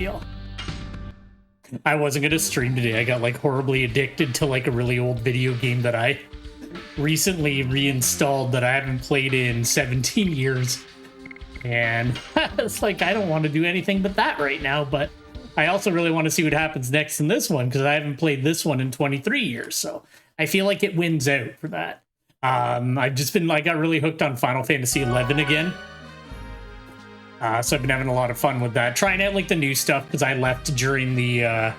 deal. I wasn't gonna stream today. I got like horribly addicted to like a really old video game that I recently reinstalled that I haven't played in 17 years. And it's like, I don't want to do anything but that right now, but I also really want to see what happens next in this one because I haven't played this one in 23 years. So I feel like it wins out for that. I've just been, I got really hooked on Final Fantasy 11 again. So I've been having a lot of fun with that. Trying out like the new stuff because I left during the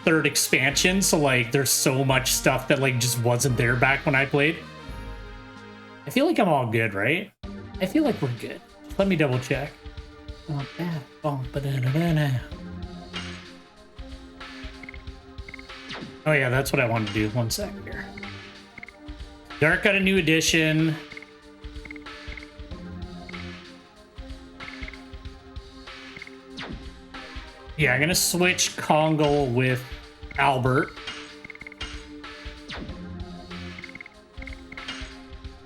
third expansion. So like there's so much stuff that like just wasn't there back when I played. I feel like I'm all good, right? I feel like we're good. Let me double check. Oh yeah, that's what I wanted to do. 1 second here. Dark got a new edition. Yeah, I'm gonna switch Kongal with Albert.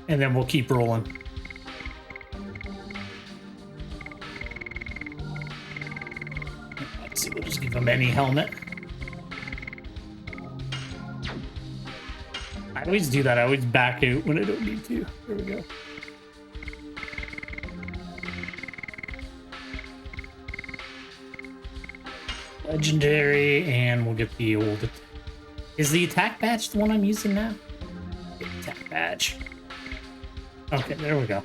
And then we'll keep rolling. Let's see, we'll just give him any helmet. I always do that. I always back out when I don't need to. There we go. Legendary, and we'll get the old... Is the attack badge the one I'm using now? Get the attack badge. Okay, there we go.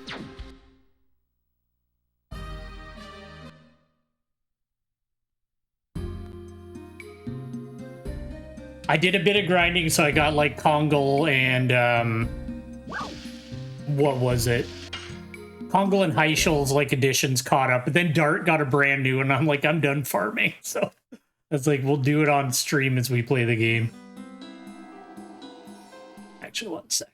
I did a bit of grinding, so I got like Kongal and what was it? Kongal and Heichel's like editions caught up, but then Dart got a brand new, and I'm like, I'm done farming. So it's like we'll do it on stream as we play the game. Actually, 1 sec.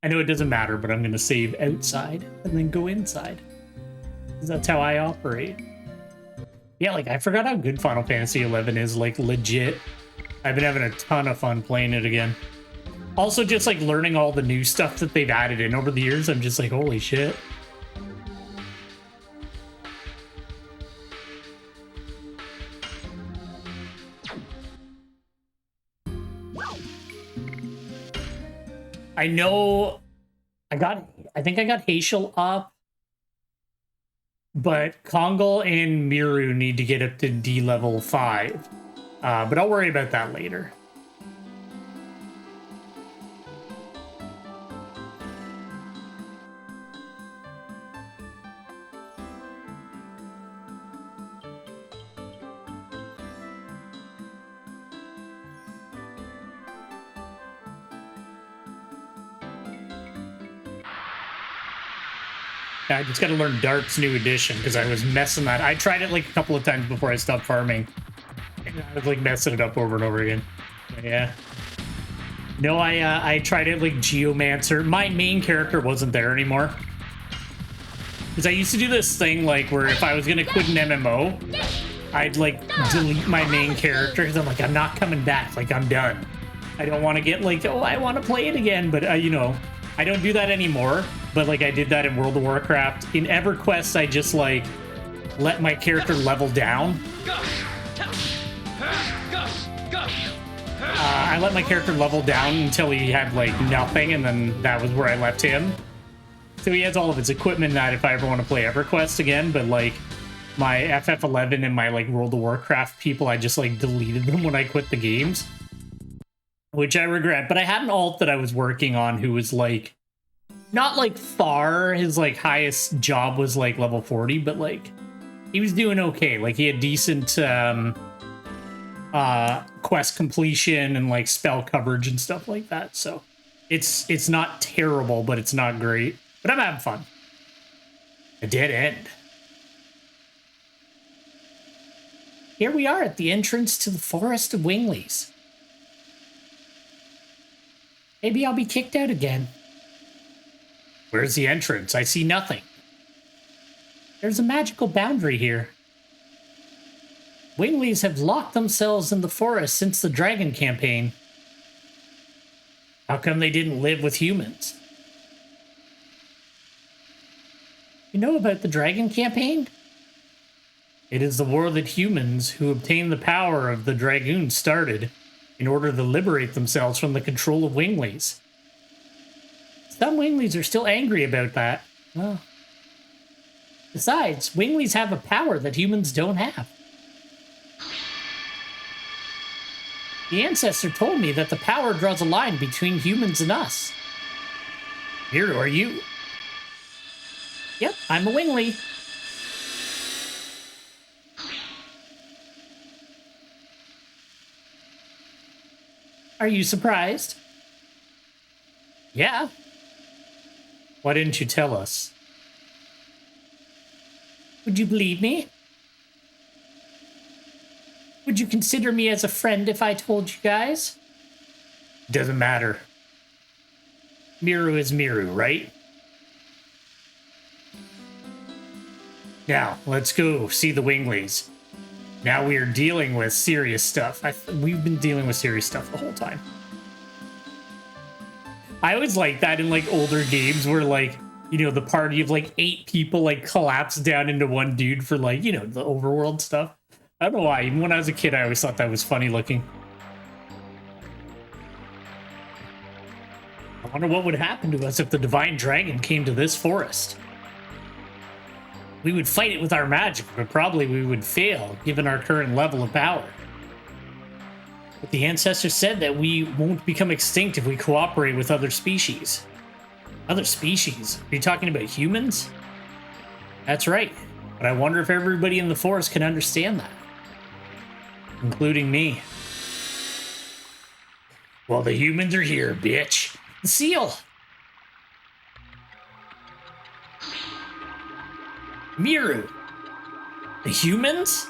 I know it doesn't matter, but I'm gonna save outside and then go inside. Because that's how I operate. Yeah, like I forgot how good Final Fantasy 11 is, like legit. I've been having a ton of fun playing it again. Also, just like learning all the new stuff that they've added in over the years, I'm just like, holy shit. I know I think I got Heichel up, but Kongal and Miru need to get up to D level 5. But I'll worry about that later. I just got to learn Dart's new edition because I was messing that. I tried it like a couple of times before I stopped farming. And I was like messing it up over and over again. But yeah. No, I tried it like Geomancer. My main character wasn't there anymore. Because I used to do this thing like where if I was going to quit an MMO, I'd like delete my main character because I'm like, I'm not coming back. Like, I'm done. I don't want to get like, oh, I want to play it again. But, you know, I don't do that anymore. But like I did that in World of Warcraft. In EverQuest, I just like let my character level down. I let my character level down until he had like nothing, and then that was where I left him. So he has all of his equipment that if I ever want to play EverQuest again, but like my FF11 and my like World of Warcraft people, I just like deleted them when I quit the games, which I regret. But I had an alt that I was working on who was like not like far. His like highest job was like level 40, but like he was doing okay. Like he had decent quest completion and like spell coverage and stuff like that. So it's not terrible, but it's not great. But I'm having fun. A dead end. Here we are at the entrance to the Forest of Wingleys. Maybe I'll be kicked out again. Where's the entrance? I see nothing. There's a magical boundary here. Wingleys have locked themselves in the forest since the Dragon campaign. How come they didn't live with humans? You know about the Dragon campaign? It is the war that humans who obtained the power of the Dragoon started in order to liberate themselves from the control of Winglies. Some Winglies are still angry about that. Well, besides, Winglies have a power that humans don't have. The ancestor told me that the power draws a line between humans and us. Miru, are you? Yep, I'm a Wingly. Are you surprised? Yeah. Why didn't you tell us? Would you believe me? Would you consider me as a friend if I told you guys? Doesn't matter. Miru is Miru, right? Now, let's go see the Winglies. Now we are dealing with serious stuff. We've been dealing with serious stuff the whole time. I always like that in like older games where like, you know, the party of like 8 people like collapse down into one dude for like, you know, the overworld stuff. I don't know why. Even when I was a kid, I always thought that was funny looking. I wonder what would happen to us if the Divine Dragon came to this forest. We would fight it with our magic, but probably we would fail given our current level of power. But the ancestor said that we won't become extinct if we cooperate with other species. Other species? Are you talking about humans? That's right. But I wonder if everybody in the forest can understand that. Including me. Well, the humans are here, bitch. The seal! Miru! The humans?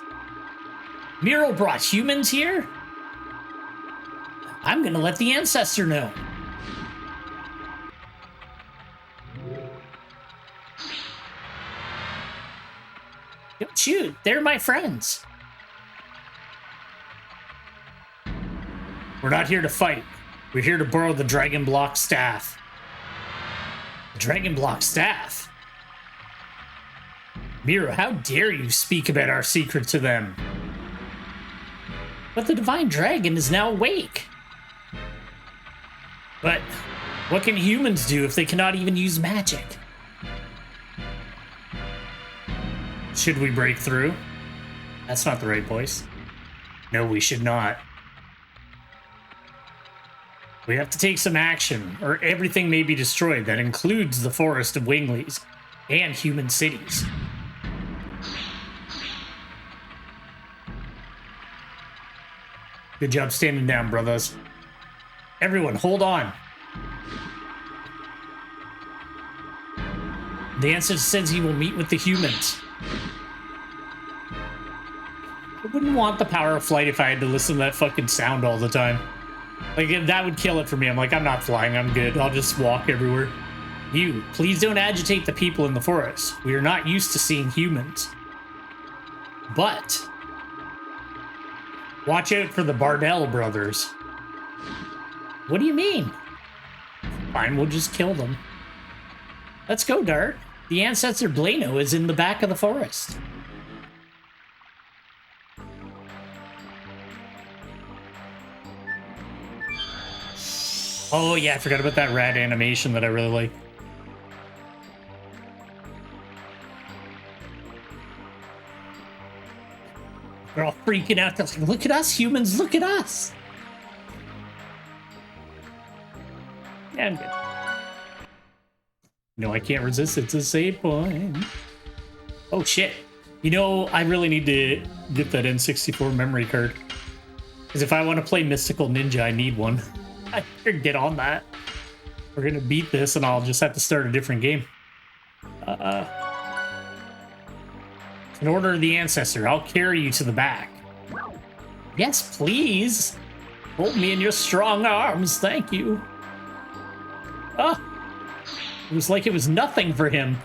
Miru brought humans here? I'm gonna let the ancestor know. Don't shoot, they're my friends. We're not here to fight. We're here to borrow the Dragon Block Staff. The Dragon Block Staff? Miru, how dare you speak about our secret to them? But the Divine Dragon is now awake. But what can humans do if they cannot even use magic? Should we break through? That's not the right voice. No, we should not. We have to take some action, or everything may be destroyed. That includes the forest of Winglies and human cities. Good job standing down, brothers. Everyone, hold on. The ancestor says he will meet with the humans. I wouldn't want the power of flight if I had to listen to that fucking sound all the time. Like, that would kill it for me. I'm like, I'm not flying, I'm good. I'll just walk everywhere. You, please don't agitate the people in the forest. We are not used to seeing humans. But watch out for the Bardell brothers. What do you mean? Fine, we'll just kill them. Let's go, Dart. The ancestor Blano is in the back of the forest. Oh yeah, I forgot about that rat animation that I really like. They're all freaking out. They're like, look at us, humans, look at us. Yeah, I'm good. No, I can't resist. It's a save point. Oh, shit. You know, I really need to get that N64 memory card. Because if I want to play Mystical Ninja, I need one. I better get on that. We're going to beat this, and I'll just have to start a different game. In order of the ancestor, I'll carry you to the back. Yes, please. Hold me in your strong arms. Thank you. Oh. It was like it was nothing for him.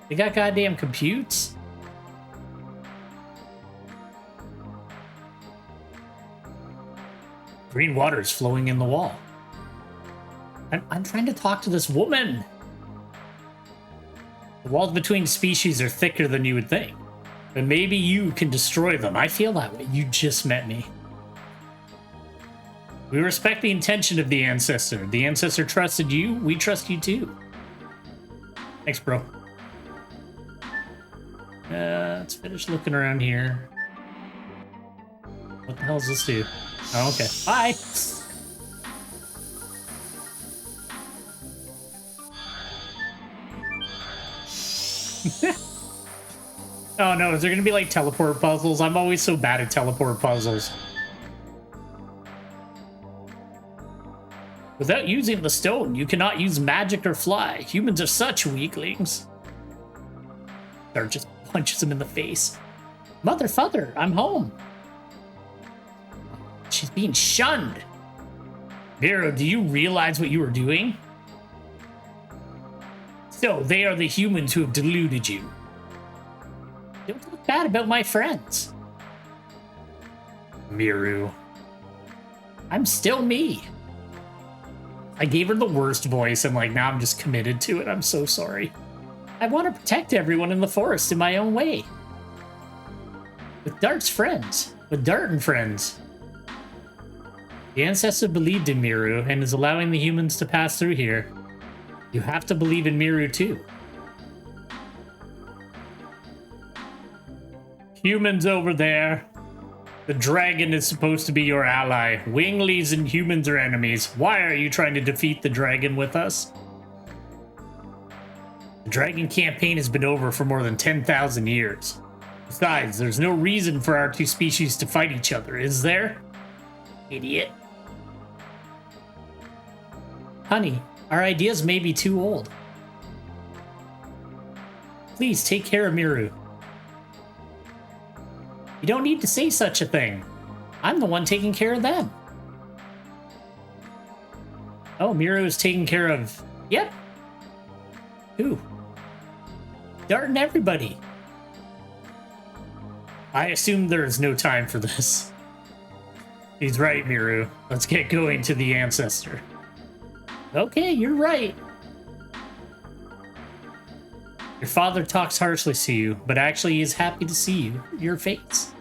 They got goddamn computes? Green water is flowing in the wall. I'm trying to talk to this woman. The walls between species are thicker than you would think. But maybe you can destroy them. I feel that way. You just met me. We respect the intention of the ancestor. The ancestor trusted you. We trust you too. Thanks, bro. Let's finish looking around here. What the hell does this do? Oh, okay. Bye! Oh no, is there gonna be like teleport puzzles? I'm always so bad at teleport puzzles. Without using the stone, you cannot use magic or fly. Humans are such weaklings. Dart just punches him in the face. Mother, father, I'm home. She's being shunned. Vero, do you realize what you are doing? So, they are the humans who have deluded you. Don't talk bad about my friends. Miru. I'm still me. I gave her the worst voice, and like now I'm just committed to it. I'm so sorry. I want to protect everyone in the forest in my own way. With Dart's friends. With Dart and friends. The ancestor believed in Miru and is allowing the humans to pass through here. You have to believe in Miru too. Humans over there. The dragon is supposed to be your ally. Winglies and humans are enemies. Why are you trying to defeat the dragon with us? The dragon campaign has been over for more than 10,000 years. Besides, there's no reason for our two species to fight each other, is there? Idiot. Honey, our ideas may be too old. Please take care of Miru. You don't need to say such a thing. I'm the one taking care of them. Oh, Miru is taking care of... Yep. Who? Dart and everybody. I assume there is no time for this. He's right, Miru. Let's get going to the ancestor. Okay, you're right. Your father talks harshly to you, but actually he is happy to see you, your face.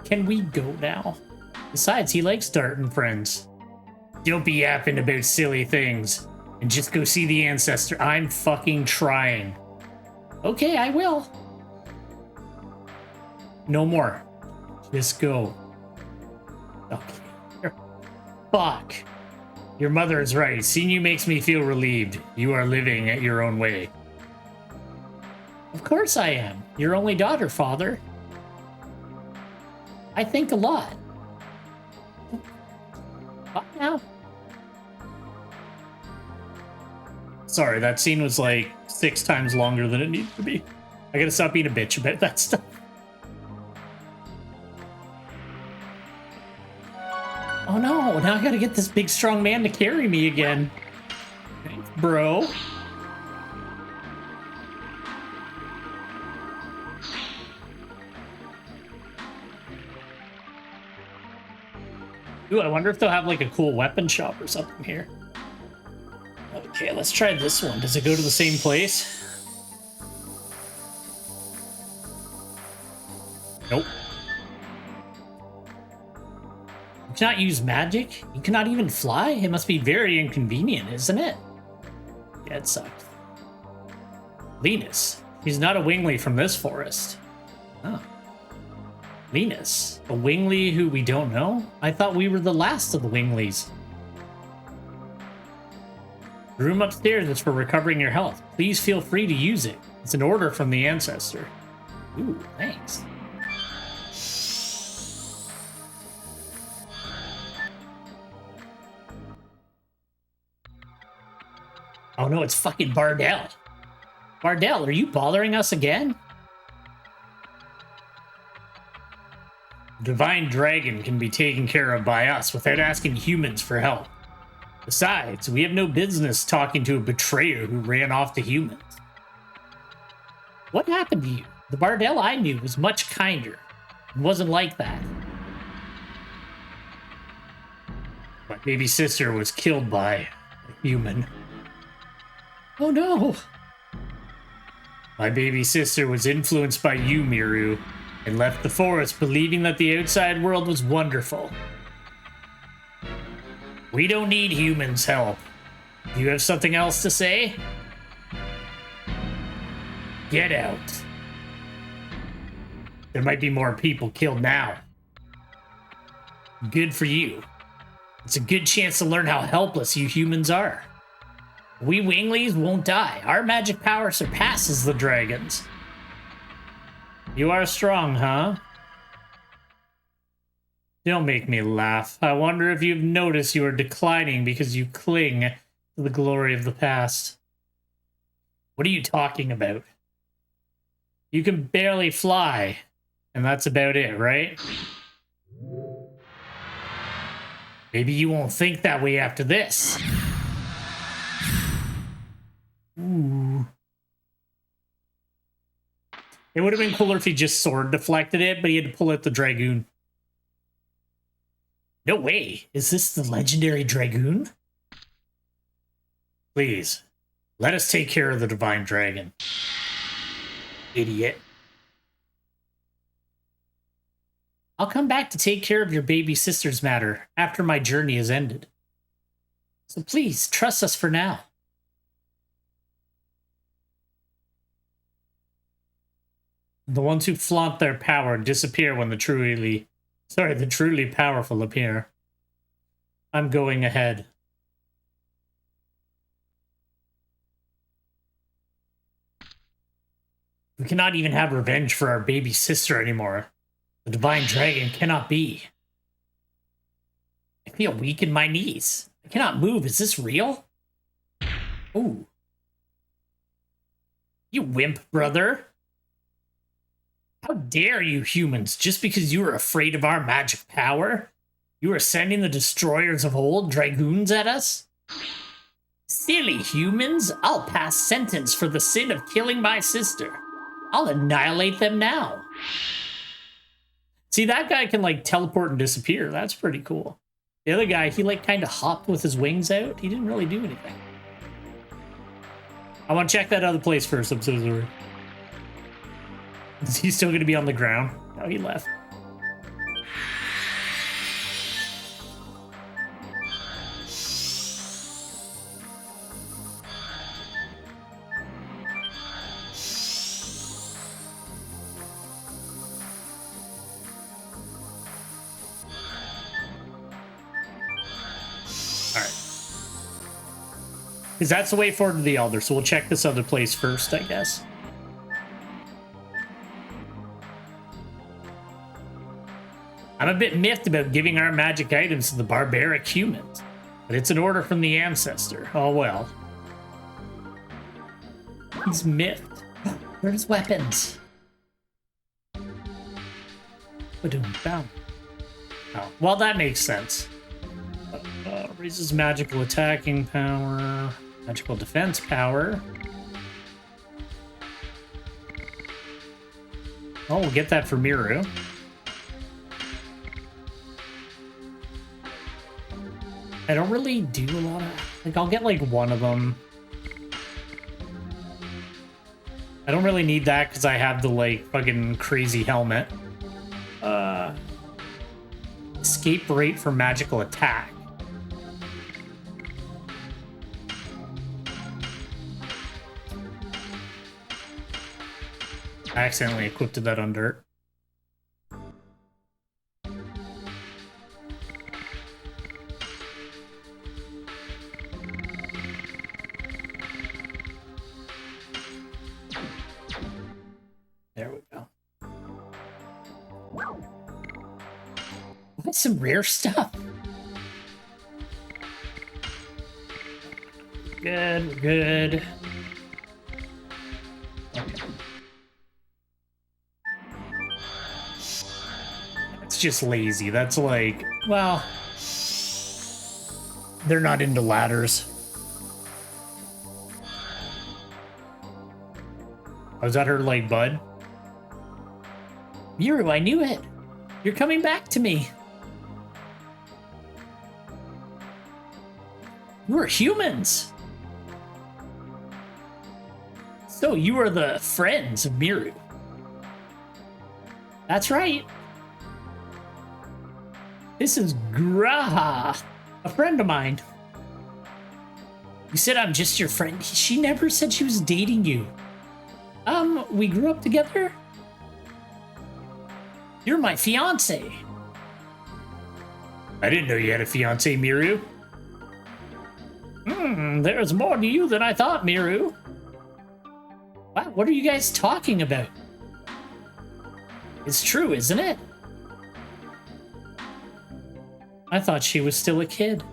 Can we go now? Besides, he likes Dart and friends. Don't be yapping about silly things, and just go see the ancestor. I'm fucking trying. Okay, I will. No more. Just go. Okay. Fuck. Your mother is right. Seeing you makes me feel relieved. You are living at your own way. Of course I am. Your only daughter, father. I think a lot. What now? Sorry, that scene was like 6 times longer than it needed to be. I gotta stop being a bitch about that stuff. Oh no, now I gotta get this big strong man to carry me again. Thanks, bro. Ooh, I wonder if they'll have like a cool weapon shop or something here. Okay, let's try this one. Does it go to the same place? Nope. You cannot use magic? You cannot even fly? It must be very inconvenient, isn't it? Yeah, it sucks. Linus. He's not a Wingly from this forest. Oh. Linus. A Wingly who we don't know? I thought we were the last of the Winglies. The room upstairs is for recovering your health. Please feel free to use it. It's an order from the ancestor. Ooh, thanks. Oh no, it's fucking Bardell. Bardell, are you bothering us again? Divine Dragon can be taken care of by us without asking humans for help. Besides, we have no business talking to a betrayer who ran off the humans. What happened to you? The Bardell I knew was much kinder. It wasn't like that. My baby sister was killed by a human. Oh no! My baby sister was influenced by you, Miru, and left the forest believing that the outside world was wonderful. We don't need humans' help. Do you have something else to say? Get out. There might be more people killed now. Good for you. It's a good chance to learn how helpless you humans are. We winglies won't die. Our magic power surpasses the dragons. You are strong, huh? Don't make me laugh. I wonder if you've noticed you are declining because you cling to the glory of the past. What are you talking about? You can barely fly, and that's about it, right? Maybe you won't think that way after this. Ooh. It would have been cooler if he just sword deflected it, but he had to pull out the Dragoon. No way. Is this the legendary Dragoon? Please, let us take care of the Divine Dragon. Idiot. I'll come back to take care of your baby sister's matter after my journey is ended. So please, trust us for now. The ones who flaunt their power disappear when the truly powerful appear. I'm going ahead. We cannot even have revenge for our baby sister anymore. The Divine Dragon cannot be. I feel weak in my knees. I cannot move. Is this real? Ooh. You wimp, brother. How dare you humans, just because you are afraid of our magic power? You are sending the destroyers of old dragoons at us? Silly humans, I'll pass sentence for the sin of killing my sister. I'll annihilate them now. See, that guy can, like, teleport and disappear. That's pretty cool. The other guy, he, like, kind of hopped with his wings out. He didn't really do anything. I want to check that other place first. I'm so sorry. Is he still going to be on the ground? No, he left. Because that's the way forward to the Elder, so we'll check this other place first, I guess. I'm a bit miffed about giving our magic items to the barbaric humans, but it's an order from the ancestor. Oh well. He's miffed. Where's weapons? Oh, well, that makes sense. Raises magical attacking power, magical defense power. Oh, we'll get that for Miru. I don't really do a lot of... Like, I'll get, like, one of them. I don't really need that because I have the, like, fucking crazy helmet. Escape rate for magical attack. I accidentally equipped that on dirt. There we go. That's some rare stuff. Good, good. Just lazy. That's like, well, they're not into ladders. Was that her, like, bud? Miru, I knew it. You're coming back to me. You are humans! So you are the friends of Miru. That's right. This is Graha, a friend of mine. You said I'm just your friend. She never said she was dating you. We grew up together? You're my fiance. I didn't know you had a fiance, Miru. There's more to you than I thought, Miru. Wow, what are you guys talking about? It's true, isn't it? I thought she was still a kid.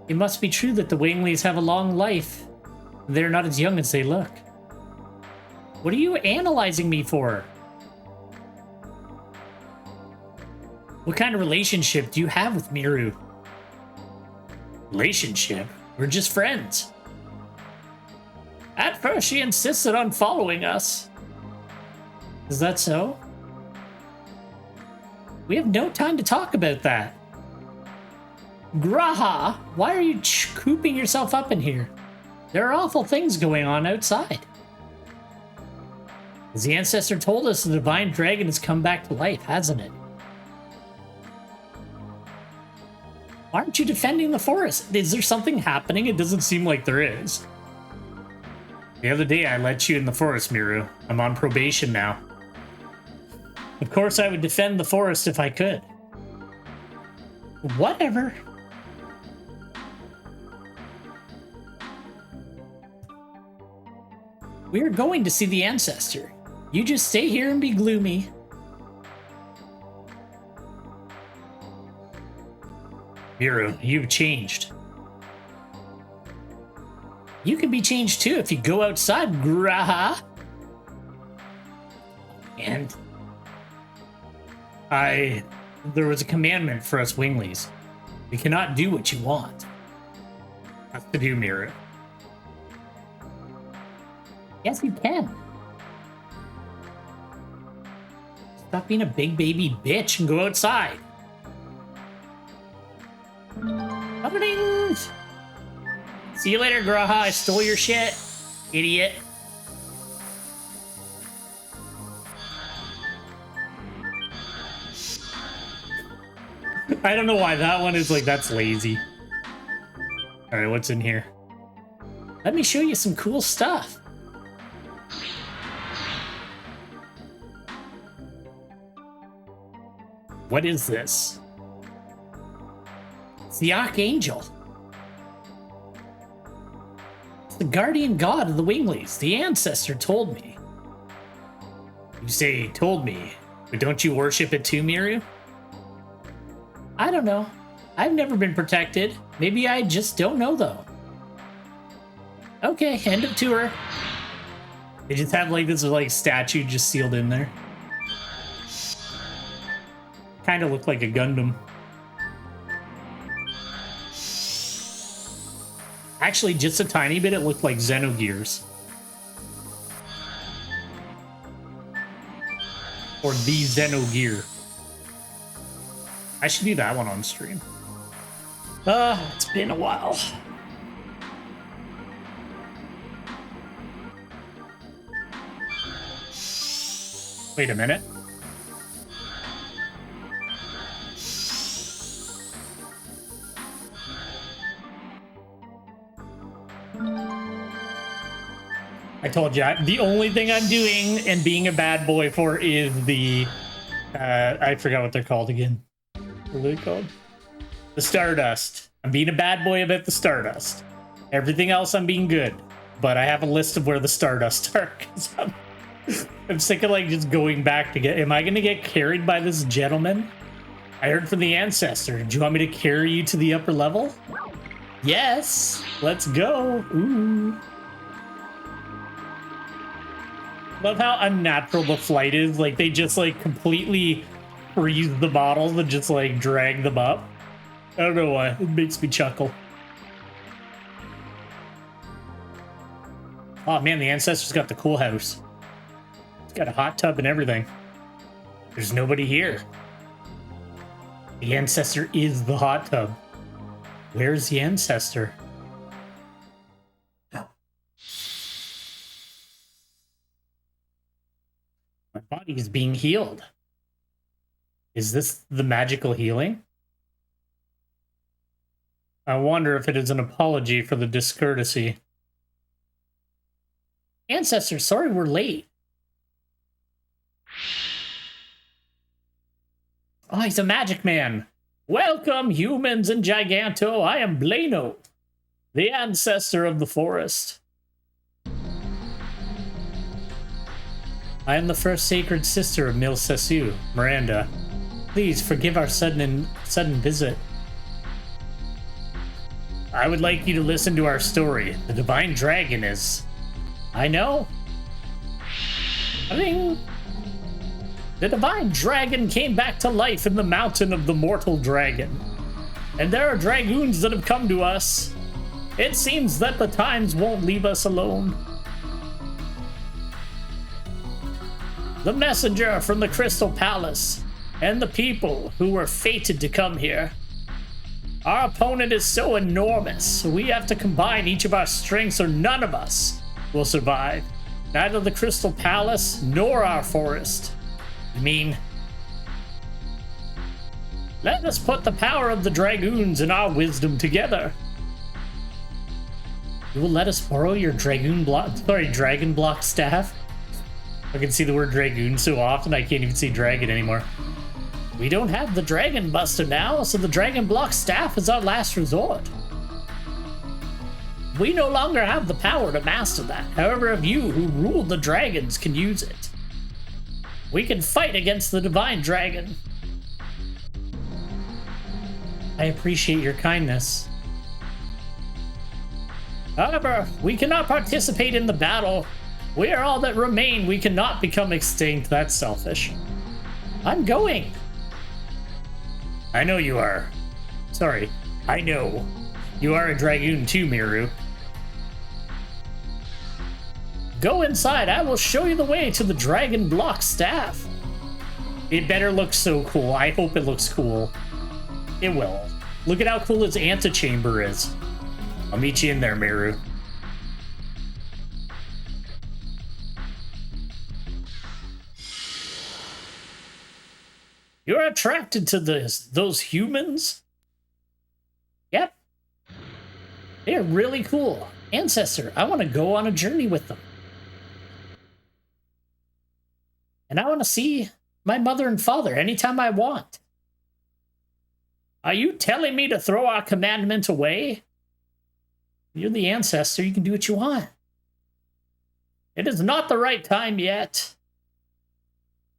It must be true that the Wingleys have a long life. They're not as young as they look. What are you analyzing me for? What kind of relationship do you have with Miru? Relationship? We're just friends. At first, she insisted on following us. Is that so? We have no time to talk about that. Graha, why are you cooping yourself up in here? There are awful things going on outside. As the ancestor told us, the divine dragon has come back to life, hasn't it? Why aren't you defending the forest? Is there something happening? It doesn't seem like there is. The other day I let you in the forest, Miru. I'm on probation now. Of course I would defend the forest if I could. Whatever. We're going to see the ancestor. You just stay here and be gloomy. Miru, you've changed. You can be changed too if you go outside, Graha. And there was a commandment for us Wingleys. We cannot do what you want. That's to do, Miru. Yes, you can. Stop being a big baby bitch and go outside. Openings! See you later, Graha. I stole your shit, idiot. I don't know why that one is like, that's lazy. Alright, what's in here? Let me show you some cool stuff. What is this? It's the Archangel. It's the guardian god of the Wingleys. The ancestor told me. You say told me, but don't you worship it too, Miru? I don't know. I've never been protected. Maybe I just don't know, though. Okay, end of tour. They just have like this like statue just sealed in there. Kind of looked like a Gundam. Actually, just a tiny bit, it looked like Xenogears. Or the Xenogear. I should do that one on stream. It's been a while. Wait a minute. I told you, the only thing I'm doing and being a bad boy for is the, I forgot what they're called again. What are they called? The Stardust. I'm being a bad boy about the Stardust. Everything else I'm being good. But I have a list of where the Stardust are. I'm sick of like just going back to get, am I going to get carried by this gentleman? I heard from the ancestor. Do you want me to carry you to the upper level? Yes, let's go. Ooh. Love how unnatural the flight is. Like they just like completely freeze the bottles and just like drag them up. I don't know why. It makes me chuckle. Oh man, the ancestor's got the cool house. It's got a hot tub and everything. There's nobody here. The ancestor is the hot tub. Where's the ancestor? My body is being healed. Is this the magical healing? I wonder if it is an apology for the discourtesy. Ancestor, sorry we're late. Oh, he's a magic man. Welcome, humans and Giganto. I am Blano, the ancestor of the forest. I am the first sacred sister of Mil Sesu, Miranda. Please forgive our sudden visit. I would like you to listen to our story. The divine dragon is... I know. The divine dragon came back to life in the mountain of the mortal dragon. And there are dragoons that have come to us. It seems that the times won't leave us alone. The messenger from the Crystal Palace and the people who were fated to come here. Our opponent is so enormous, we have to combine each of our strengths or none of us will survive. Neither the Crystal Palace nor our forest. You mean? Let us put the power of the dragoons and our wisdom together. You will let us borrow your dragon block staff? I can see the word dragoon so often I can't even see dragon anymore. We don't have the Dragon Buster now, so the Dragon Block Staff is our last resort. We no longer have the power to master that. However, if you who rule the dragons can use it, we can fight against the Divine Dragon. I appreciate your kindness. However, we cannot participate in the battle. We are all that remain. We cannot become extinct. That's selfish. I'm going. I know you are. Sorry, I know. You are a dragoon too, Miru. Go inside, I will show you the way to the Dragon Block Staff. It better look so cool. I hope it looks cool. It will. Look at how cool its antechamber is. I'll meet you in there, Miru. You're attracted to those humans? Yep. They're really cool. Ancestor, I want to go on a journey with them. And I want to see my mother and father anytime I want. Are you telling me to throw our commandment away? You're the ancestor, you can do what you want. It is not the right time yet.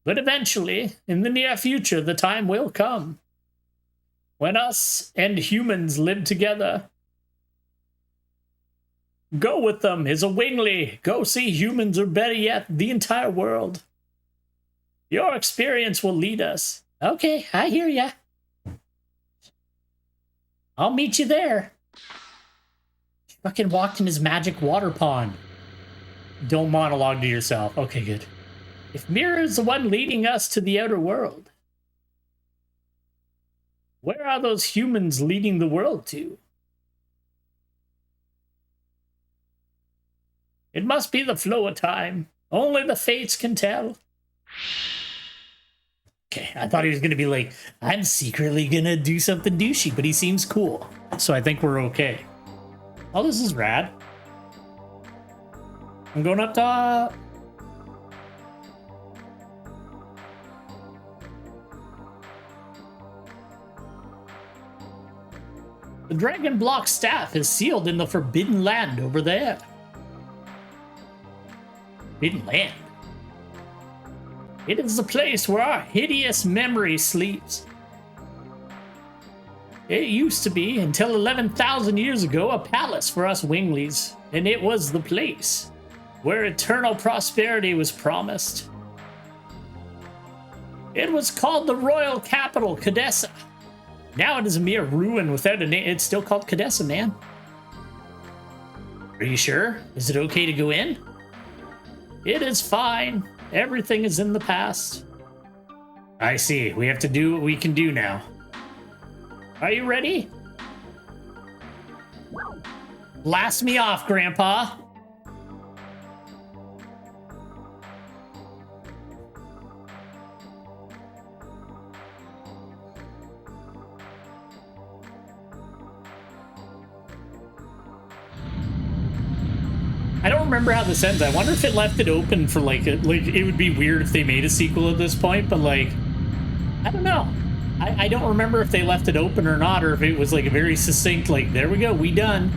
But eventually, in the near future, the time will come. When us and humans live together. Go with them as a wingly. Go see humans, or better yet, the entire world. Your experience will lead us. Okay, I hear ya. I'll meet you there. He fucking walked in his magic water pond. Don't monologue to yourself. Okay, good. If Mira is the one leading us to the outer world, where are those humans leading the world to? It must be the flow of time. Only the fates can tell. Okay, I thought he was going to be like, I'm secretly going to do something douchey, but he seems cool. So I think we're okay. Oh, this is rad. I'm going up top. The Dragon Block Staff is sealed in the Forbidden Land over there. Forbidden Land? It is the place where our hideous memory sleeps. It used to be, until 11,000 years ago, a palace for us winglies, and it was the place where eternal prosperity was promised. It was called the Royal Capital, Cadessa. Now it is a mere ruin without a name. It's still called Cadessa, man. Are you sure? Is it okay to go in? It is fine. Everything is in the past. I see. We have to do what we can do now. Are you ready? Blast me off, Grandpa. I don't remember how this ends. I wonder if it left it open for like it would be weird if they made a sequel at this point, but like, I don't know. I don't remember if they left it open or not, or if it was like a very succinct, like, there we go, we done.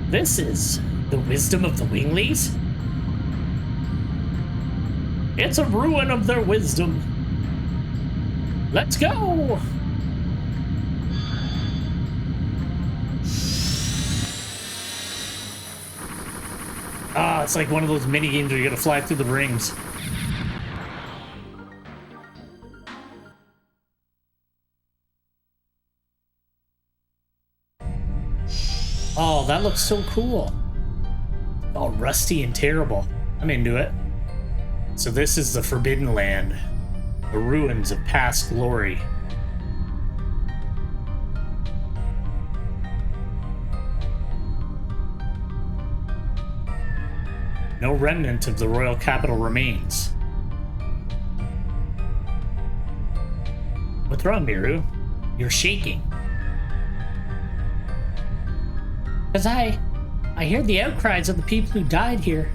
This is the wisdom of the Winglies. It's a ruin of their wisdom. Let's go. Ah, it's like one of those mini games where you gotta fly through the rings. Oh, that looks so cool. All rusty and terrible. I'm into it. So this is the Forbidden Land. The ruins of past glory. No remnant of the royal capital remains. What's wrong, Miru? You're shaking. Because I hear the outcries of the people who died here.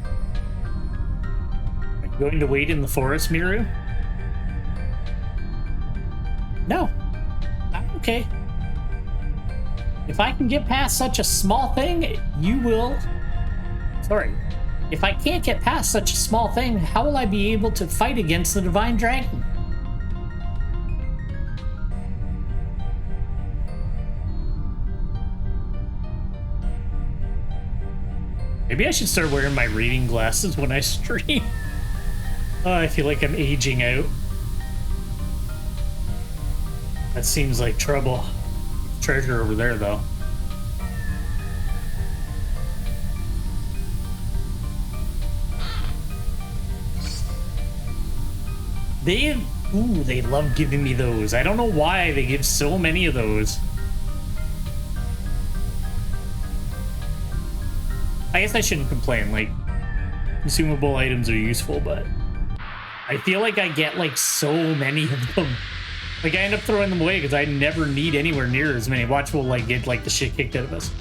Are you going to wait in the forest, Miru? No. I'm okay. If I can get past such a small thing, you will... Sorry. If I can't get past such a small thing, how will I be able to fight against the Divine Dragon? Maybe I should start wearing my reading glasses when I stream. Oh, I feel like I'm aging out. That seems like trouble. Treasure over there, though. They love giving me those. I don't know why they give so many of those. I guess I shouldn't complain, like, consumable items are useful, but I feel like I get, like, so many of them. Like, I end up throwing them away because I never need anywhere near as many. Watch, we'll, like, get, like, the shit kicked out of us.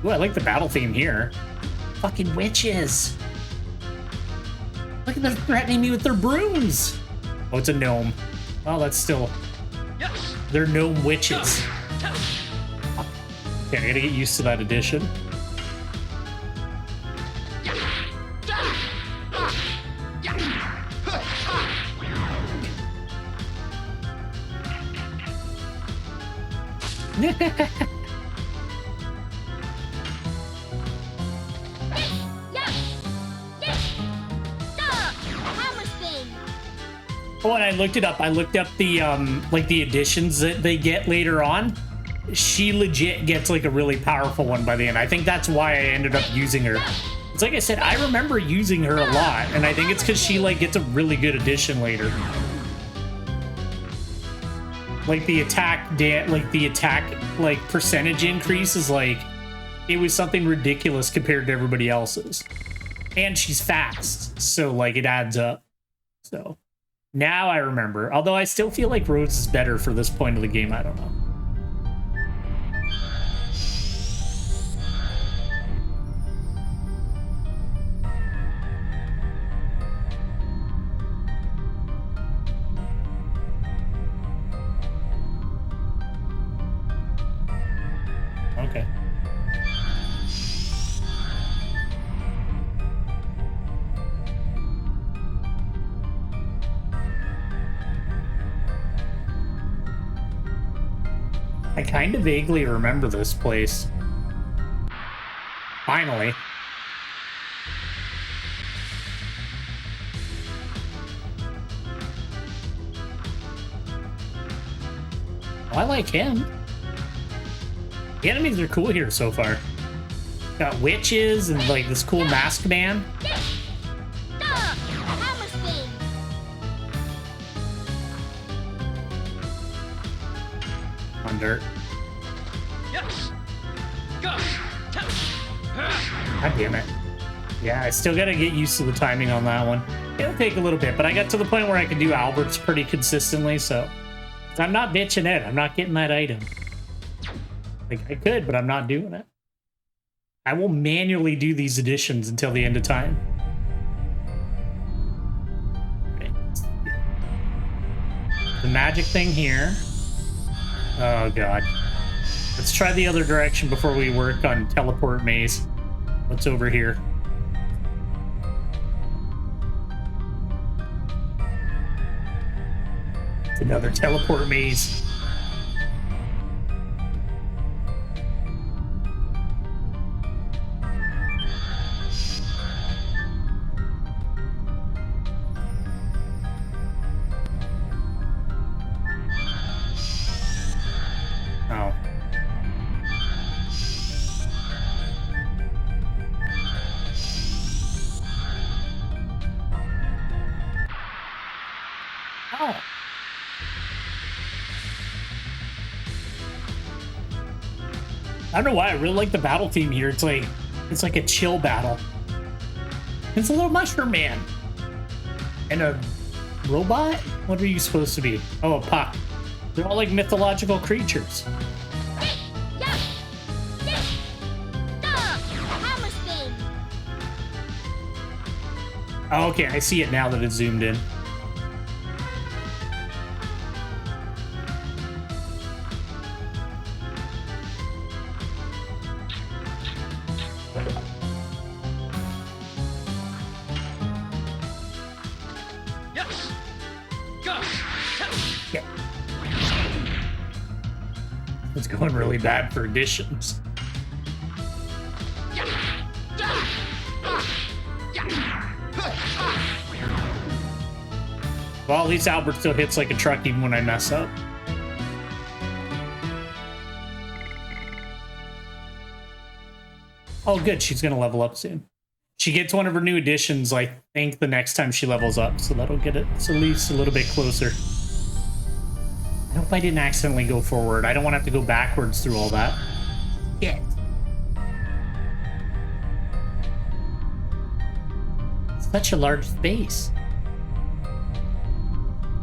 Ooh, I like the battle theme here. Fucking witches. Look at them threatening me with their brooms. Oh, it's a gnome. Oh, that's still... They're gnome witches. Okay, I gotta get used to that addition. Oh, and I looked it up. I looked up the like the additions that they get later on. She legit gets like a really powerful one by the end. I think that's why I ended up using her. It's like I said, I remember using her a lot, and I think it's because she like gets a really good addition later. Like the attack, like percentage increase is like, it was something ridiculous compared to everybody else's. And she's fast, so like it adds up. So now I remember. Although I still feel like Rhodes is better for this point of the game. I don't know. Okay. I kind of vaguely remember this place. Finally. Oh, I like him. The enemies are cool here so far. Got witches and like this cool masked man. On dirt. God damn it. Yeah, I still gotta get used to the timing on that one. It'll take a little bit, but I got to the point where I can do Alberts pretty consistently, so I'm not bitching it. I'm not getting that item. Like, I could, but I'm not doing it. I will manually do these additions until the end of time. Right. The magic thing here. Oh, God. Let's try the other direction before we work on teleport maze. What's over here? It's another teleport maze. Oh. Oh. I don't know why I really like the battle theme here. It's like a chill battle. It's a little mushroom man. And a robot? What are you supposed to be? Oh, a puck. They're all like mythological creatures. Oh, okay, I see it now that it's zoomed in. It's going really bad for additions. Well, at least Albert still hits like a truck even when I mess up. Oh, good. She's going to level up soon. She gets one of her new additions, I think, the next time she levels up. So that'll get it at least a little bit closer. I hope I didn't accidentally go forward. I don't want to have to go backwards through all that. Shit. Such a large space.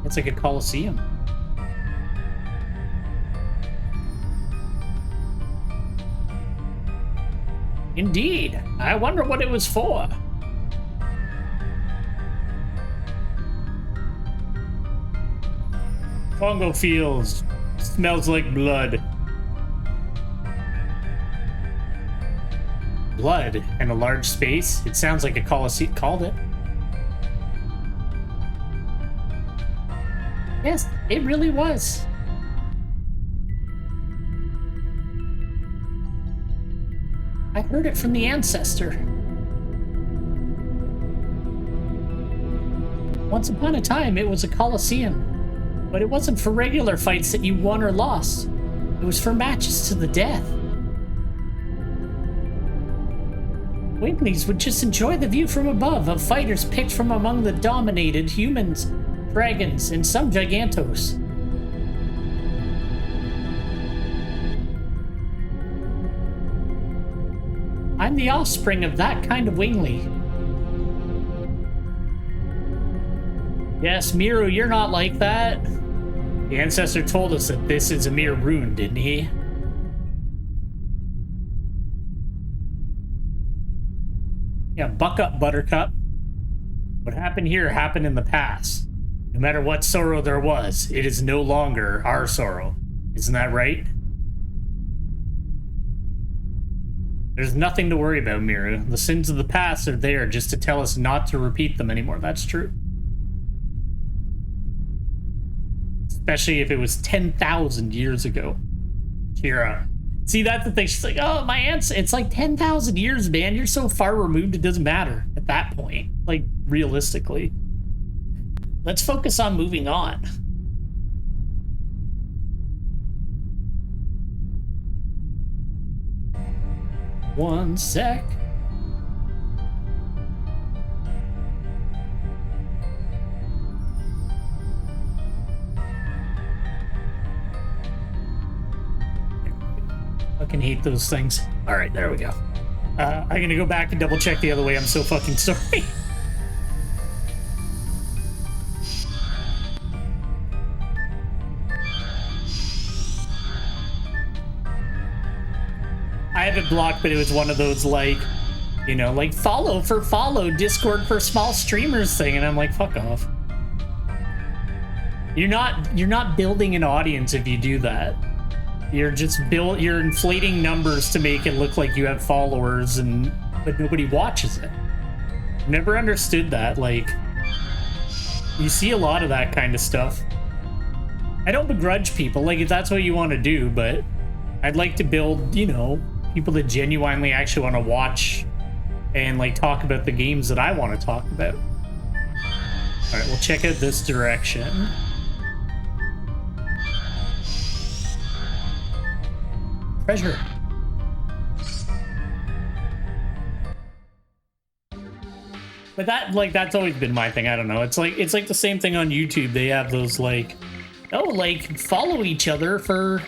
It's like a coliseum. Indeed. I wonder what it was for. Congo Fields. Smells like blood. Blood and a large space? It sounds like a coliseum. Called it. Yes, it really was. I heard it from the ancestor. Once upon a time, it was a coliseum. But it wasn't for regular fights that you won or lost. It was for matches to the death. Winglies would just enjoy the view from above of fighters picked from among the dominated humans, dragons, and some gigantos. I'm the offspring of that kind of wingly. Yes, Miru, you're not like that. The ancestor told us that this is a mere rune, didn't he? Yeah, buck up, Buttercup. What happened here happened in the past. No matter what sorrow there was, it is no longer our sorrow. Isn't that right? There's nothing to worry about, Miru. The sins of the past are there just to tell us not to repeat them anymore. That's true. Especially if it was 10,000 years ago. Kira. See, that's the thing. She's like, oh, my aunt's... It's like 10,000 years, man. You're so far removed, it doesn't matter at that point. Like, realistically. Let's focus on moving on. One sec. Fucking hate those things. All right, there we go. I'm gonna go back and double check the other way. I'm so fucking sorry. I have it blocked, but it was one of those like, you know, like follow for follow, Discord for small streamers thing, and I'm like, fuck off. You're not building an audience if you do that. You're just you're inflating numbers to make it look like you have followers, but nobody watches it. Never understood that. Like, you see a lot of that kind of stuff. I don't begrudge people, like, if that's what you want to do, but I'd like to build, you know, people that genuinely actually want to watch and like talk about the games that I want to talk about. All right, we'll check out this direction. Treasure. But that, like, that's always been my thing. I don't know. It's like the same thing on YouTube. They have those like, oh, like follow each other for,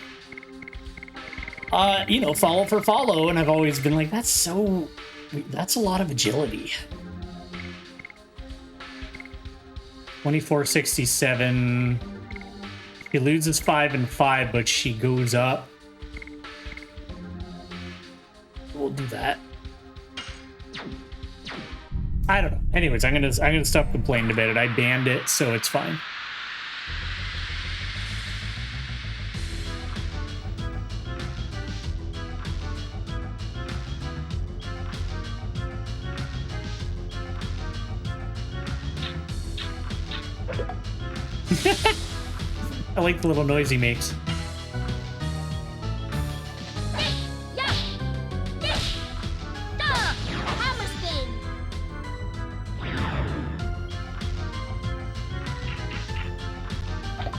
you know, follow for follow. And I've always been like, that's a lot of agility. 2467. She loses 5 and 5, but she goes up. We'll do that. I don't know. Anyways, I'm gonna stop complaining about it. I banned it, so it's fine. I like the little noise he makes.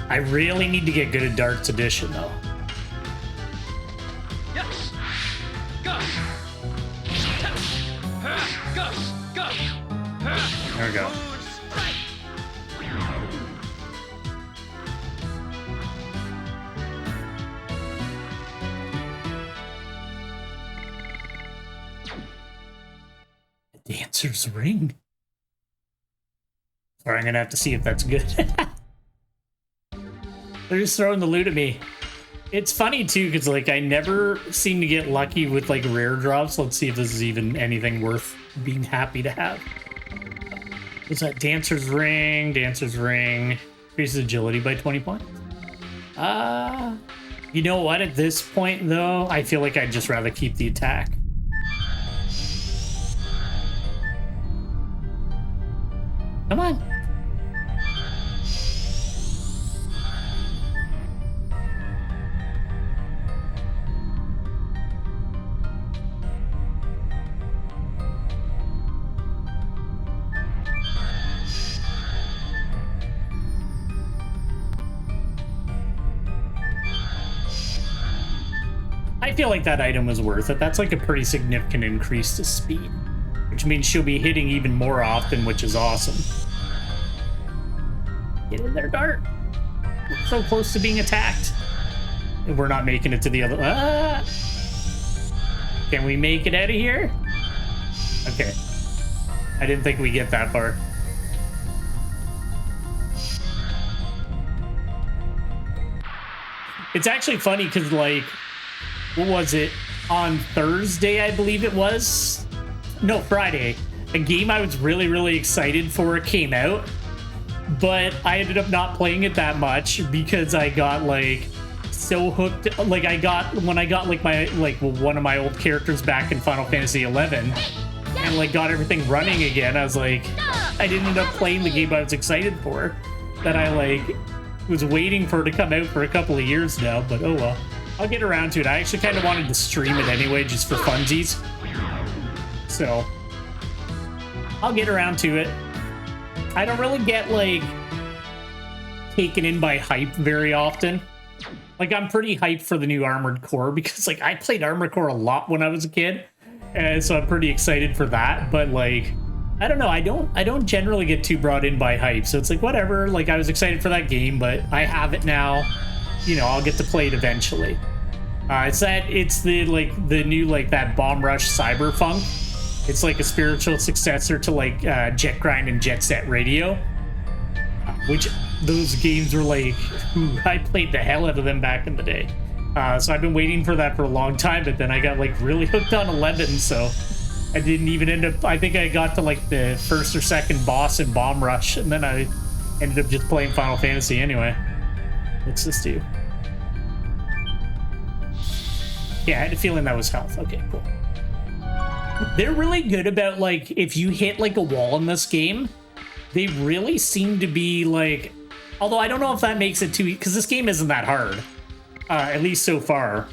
I really need to get good at Darts Edition, though. Yes. Go. Go. There we go. Dancer's ring. Sorry, I'm gonna have to see if that's good. They're just throwing the loot at me. It's funny too, because like I never seem to get lucky with like rare drops. Let's see if this is even anything worth being happy to have. What's that? Dancer's ring. Dancer's ring. Increases agility by 20 points. You know what? At this point though, I feel like I'd just rather keep the attack. Come on. I feel like that item was worth it. That's like a pretty significant increase to speed, which means she'll be hitting even more often, which is awesome. Get in there, Dart. We're so close to being attacked. And we're not making it to the other... Can we make it out of here? Okay. I didn't think we'd get that far. It's actually funny because, like, what was it? On Thursday, I believe it was? No, Friday. A game I was really, really excited for came out, but I ended up not playing it that much because I got, like, so hooked. Like, when I got, like, one of my old characters back in Final Fantasy 11 and, like, got everything running again, I was like, I didn't end up playing the game I was excited for, that I, like, was waiting for it to come out for a couple of years now, but oh well. I'll get around to it. I actually kind of wanted to stream it anyway, just for funsies. So, I'll get around to it. I don't really get, like, taken in by hype very often. Like, I'm pretty hyped for the new Armored Core because, like, I played Armored Core a lot when I was a kid. And so I'm pretty excited for that. But, like, I don't know. I don't generally get too brought in by hype. So it's like, whatever. Like, I was excited for that game, but I have it now. You know, I'll get to play it eventually. It's the new like that Bomb Rush Cyberpunk. It's like a spiritual successor to like Jet Grind and Jet Set Radio, which those games were like, I played the hell out of them back in the day. So I've been waiting for that for a long time, but then I got like really hooked on 11, so I didn't even end up. I think I got to like the first or second boss in Bomb Rush, and then I ended up just playing Final Fantasy anyway. What's this do? Yeah, I had a feeling that was health. Okay, cool. They're really good about, like, if you hit, like, a wall in this game, they really seem to be, like... Although I don't know if that makes it too... Because this game isn't that hard. At least so far.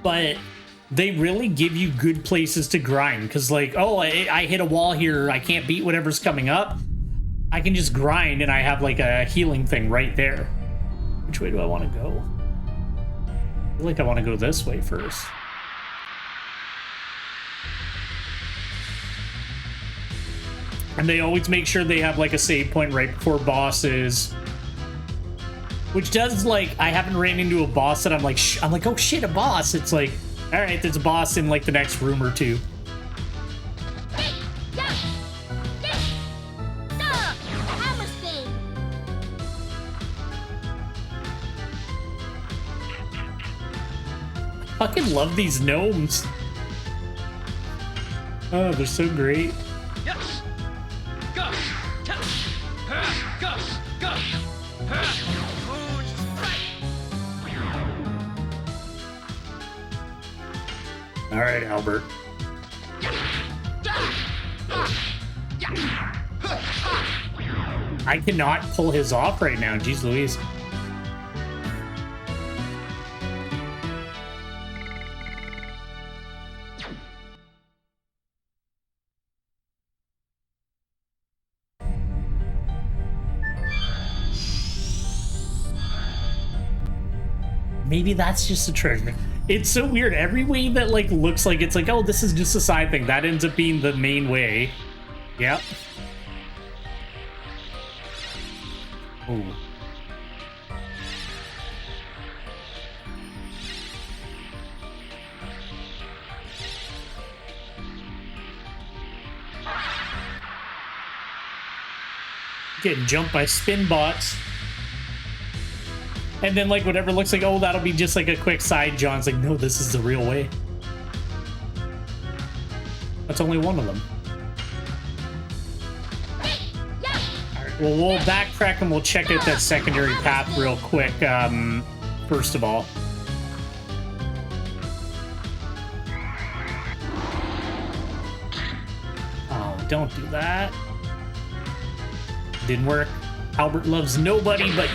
But they really give you good places to grind. Because, like, oh, I hit a wall here. I can't beat whatever's coming up. I can just grind, and I have, like, a healing thing right there. Which way do I want to go? I feel like I want to go this way first. And they always make sure they have like a save point right before bosses. Which does, like, I haven't ran into a boss that I'm like, oh shit, a boss. It's like, all right, there's a boss in like the next room or two. Fucking love these gnomes. Oh, they're so great. Yes. Go. Go. Go. All right, Albert. I cannot pull his off right now. Jeez Louise. Maybe that's just a treasure. It's so weird. Every way that like looks like it's like, oh, this is just a side thing, that ends up being the main way. Yep. Ooh. Getting jumped by spin bots. And then, like, whatever looks like, oh, that'll be just like a quick side jaunt. It's like, no, this is the real way. That's only one of them. Alright, well, we'll backtrack and we'll check out that secondary path real quick, first of all. Oh, don't do that. Didn't work. Albert loves nobody but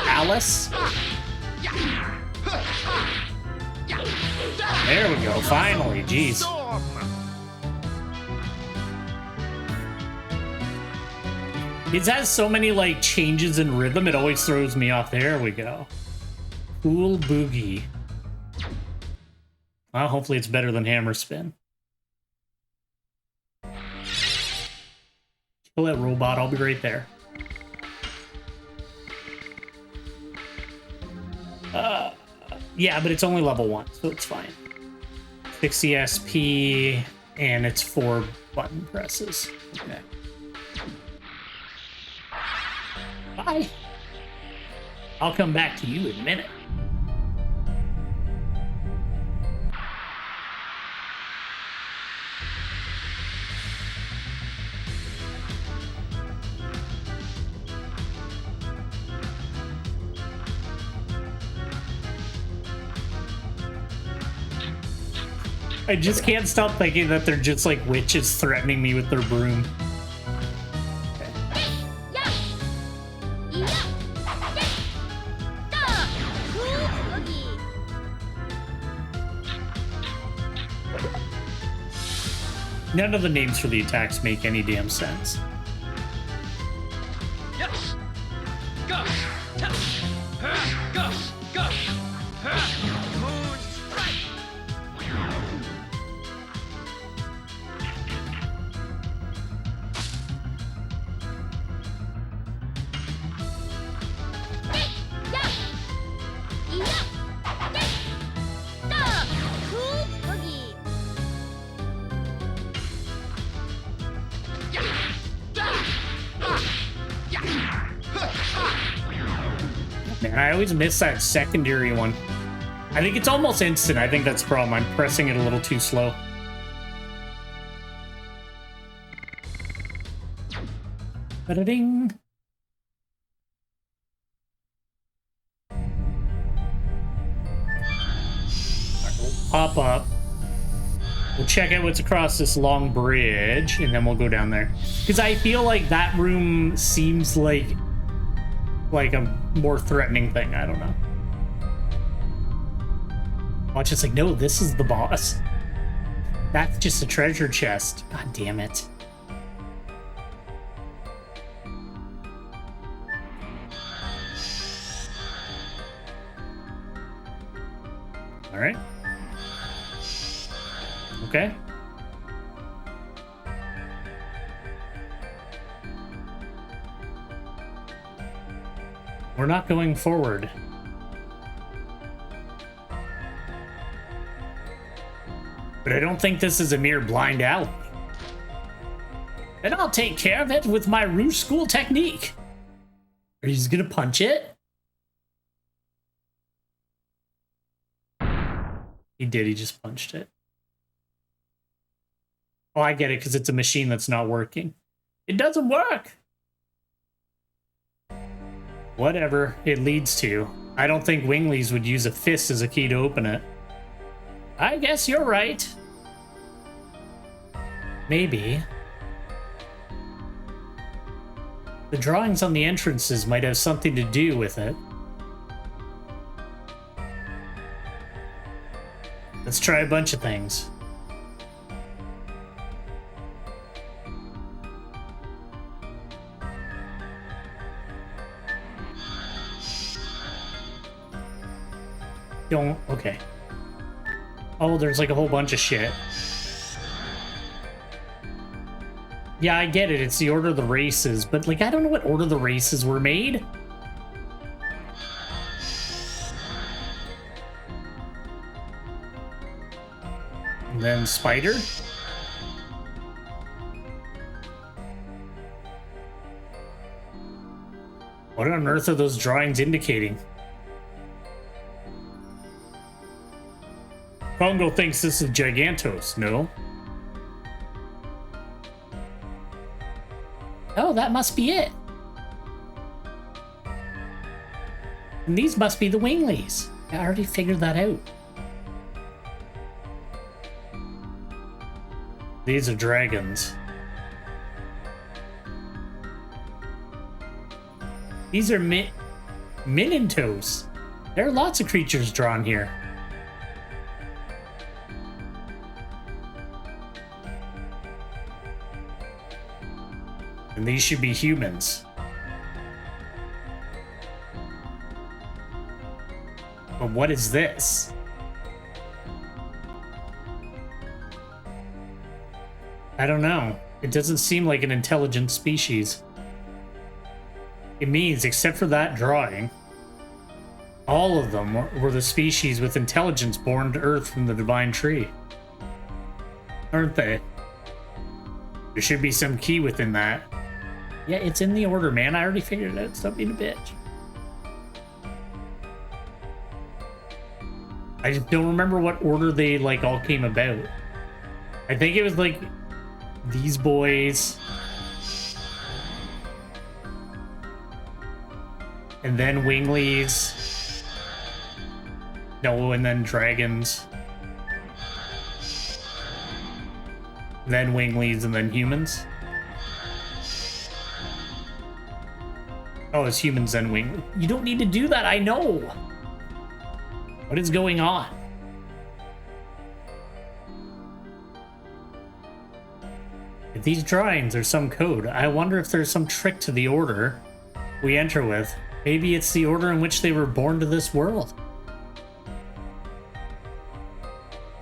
Alice. There we go, finally, jeez. It has so many like changes in rhythm, it always throws me off. There we go. Cool boogie. Well, hopefully it's better than hammer spin. Kill that robot, I'll be right there. Yeah, but it's only level 1, so it's fine. 60 SP, and it's 4 button presses. Okay. Bye. I'll come back to you in a minute. I just can't stop thinking that they're just like witches threatening me with their broom. None of the names for the attacks make any damn sense. Yes. Go. Go. Go. Moon strike. Man, I always miss that secondary one. I think it's almost instant. I think that's the problem. I'm pressing it a little too slow. Ba-da-ding. Pop up. We'll check out what's across this long bridge, and then we'll go down there. Because I feel like that room seems like a more threatening thing. I don't know. Watch, it's like, no, this is the boss. That's just a treasure chest. God damn it. All right. Okay. We're not going forward. But I don't think this is a mere blind alley. And I'll take care of it with my Rouge School technique. Are you just gonna punch it? He did, he just punched it. Oh, I get it, because it's a machine that's not working. It doesn't work! Whatever it leads to. I don't think Winglies would use a fist as a key to open it. I guess you're right. Maybe. The drawings on the entrances might have something to do with it. Let's try a bunch of things. Don't, okay. Oh, there's like a whole bunch of shit. Yeah, I get it. It's the order of the races, but like, I don't know what order the races were made. And then spider. What on earth are those drawings indicating? Congo thinks this is Gigantos, no? Oh, that must be it. And these must be the Winglies. I already figured that out. These are dragons. These are Minentos. There are lots of creatures drawn here. And these should be humans. But what is this? I don't know. It doesn't seem like an intelligent species. It means, except for that drawing, all of them were the species with intelligence born to Earth from the divine tree. Aren't they? There should be some key within that. Yeah, it's in the order, man. I already figured it out. Stop being a bitch. I just don't remember what order they, like, all came about. I think it was, like, these boys. And then Winglies. No, and then dragons. Then Winglies, and then humans. Oh, it's humans and Winglies. You don't need to do that, I know! What is going on? If these drawings are some code, I wonder if there's some trick to the order we enter with. Maybe it's the order in which they were born to this world.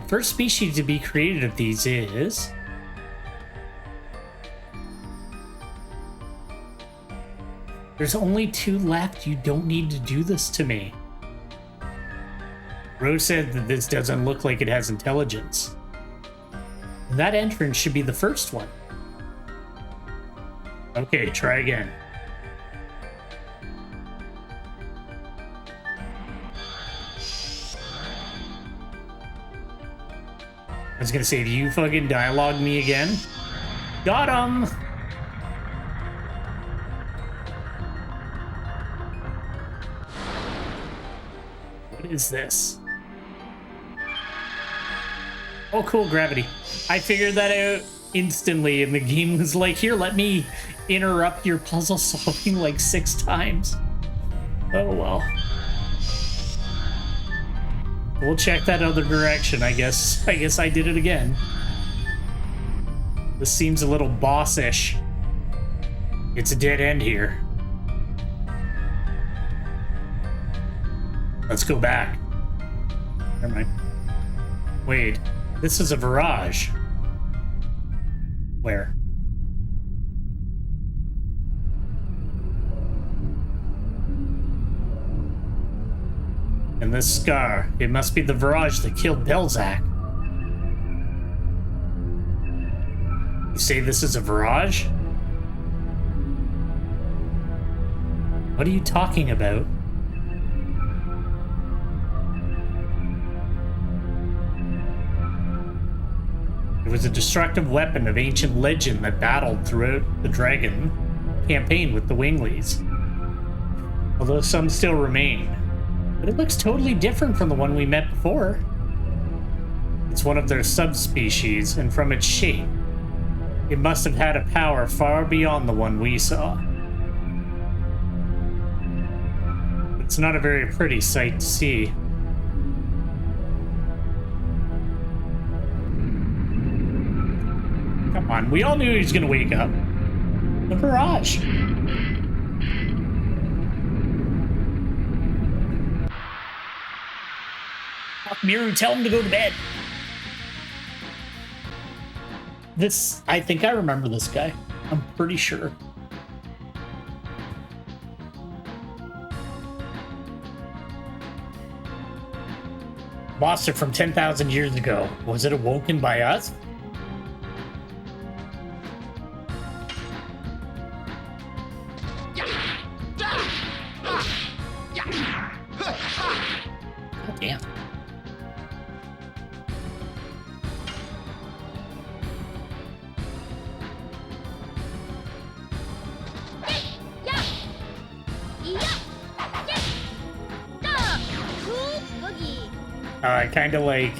The first species to be created of these is... There's only 2 left. You don't need to do this to me. Rose said that this doesn't look like it has intelligence. And that entrance should be the first one. Okay, try again. was gonna say, do you fucking dialogue me again? Got him! What is this? Oh, cool, gravity. I figured that out instantly, and the game was like, here, let me interrupt your puzzle solving like 6 times. Oh, well. We'll check that other direction, I guess. I guess I did it again. This seems a little boss-ish. It's a dead end here. Let's go back. Never mind. Wait, this is a barrage. Where? And this scar, it must be the barrage that killed Belzak. You say this is a barrage? What are you talking about? It was a destructive weapon of ancient legend that battled throughout the Dragon campaign with the Winglies. Although some still remain. But it looks totally different from the one we met before. It's one of their subspecies, and from its shape, it must have had a power far beyond the one we saw. It's not a very pretty sight to see. Come on, we all knew he was gonna wake up. The barrage. Fuck Miru, tell him to go to bed. This, I think I remember this guy. I'm pretty sure. Monster from 10,000 years ago. Was it awoken by us? God damn. I kind of like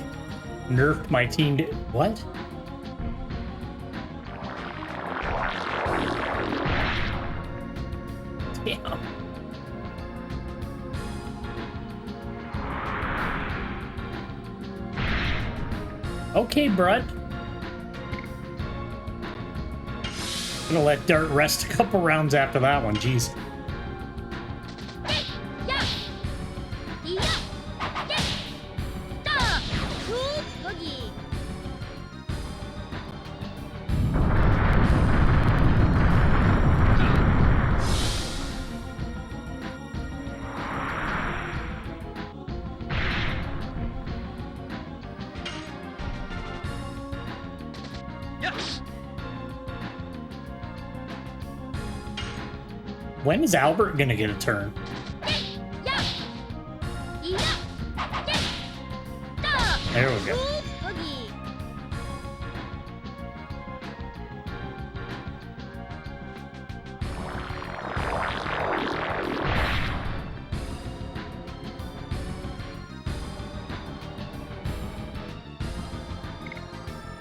nerfed my team to... What? Damn. Okay, Brud. Gonna let Dart rest a couple rounds after that one, jeez. When is Albert gonna get a turn? There we go.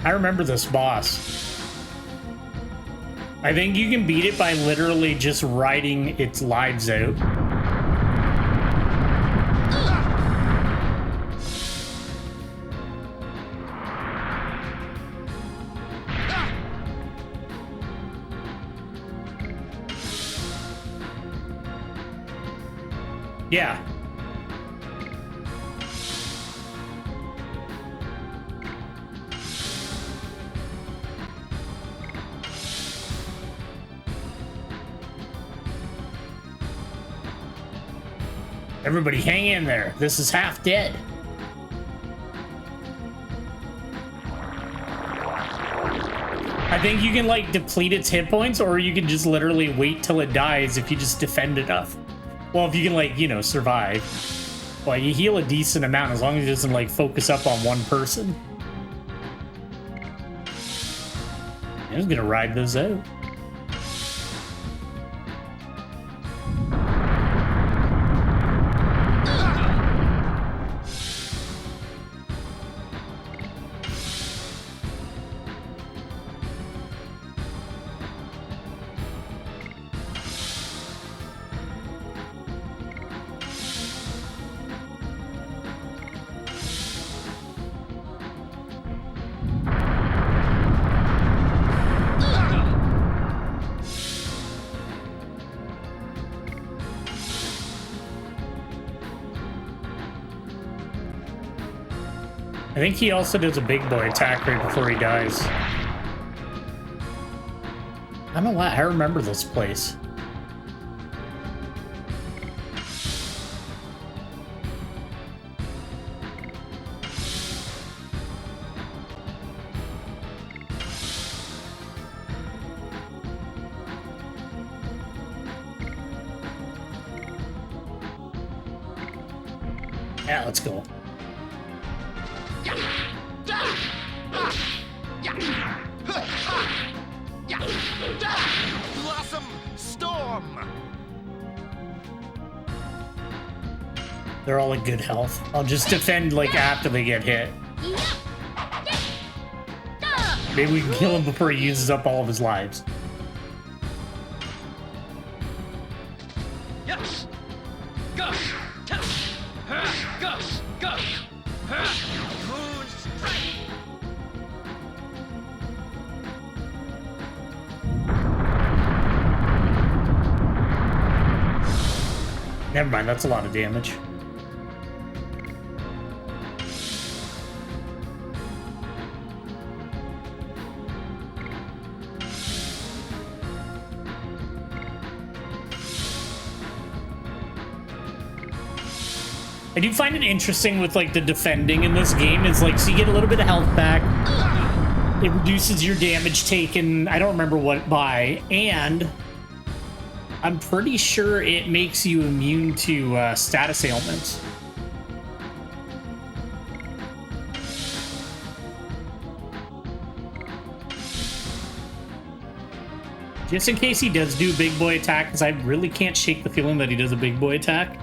I remember this boss. I think you can beat it by literally just riding its lives out. Yeah. Everybody hang in there. This is half dead. I think you can like deplete its hit points, or you can just literally wait till it dies if you just defend enough. Well, if you can like, you know, survive. Well, you heal a decent amount as long as it doesn't like focus up on one person. I'm just gonna ride those out. I think he also does a big boy attack right before he dies. I don't know why, I remember this place. Yeah, let's go. Blossom Storm! They're all in good health. I'll just defend like after they get hit. Maybe we can kill him before he uses up all of his lives. Yes! Gush! Touch! Gush! Gush! Moon Strike! Never mind, that's a lot of damage. I do find it interesting with like the defending in this game is like, so you get a little bit of health back. It reduces your damage taken, I don't remember what by, and I'm pretty sure it makes you immune to status ailments. Just in case he does do a big boy attack, because I really can't shake the feeling that he does a big boy attack.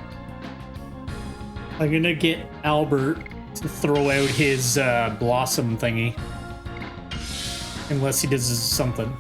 I'm gonna get Albert to throw out his blossom thingy. Unless he does something.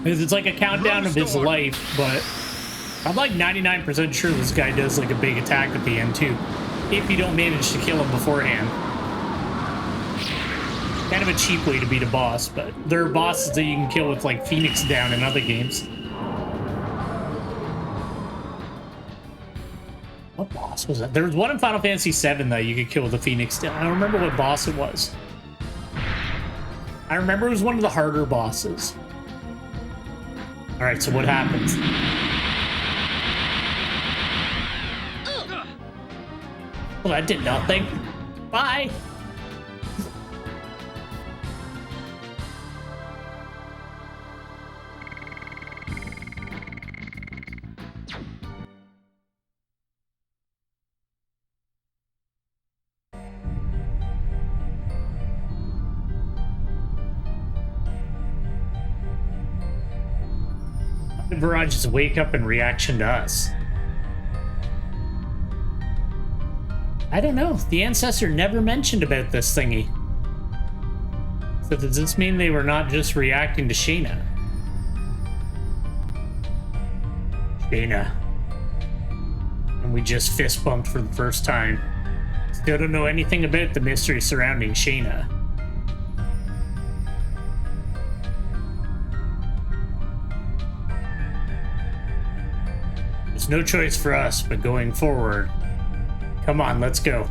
Because it's like a countdown of his life, but I'm like 99% sure this guy does like a big attack at the end too, if you don't manage to kill him beforehand. Kind of a cheap way to beat a boss, but there are bosses that you can kill with like Phoenix down in other games. What boss was that? There was one in Final Fantasy VII that you could kill with a Phoenix down. I don't remember what boss it was. I remember it was one of the harder bosses. Alright, so what happens? Well, that did nothing. Bye! The barrage just wake up in reaction to us. I don't know. The ancestor never mentioned about this thingy. So does this mean they were not just reacting to Shayna? Shayna. And we just fist bumped for the first time. Still don't know anything about the mystery surrounding Shayna. There's no choice for us, but going forward. Come on, let's go.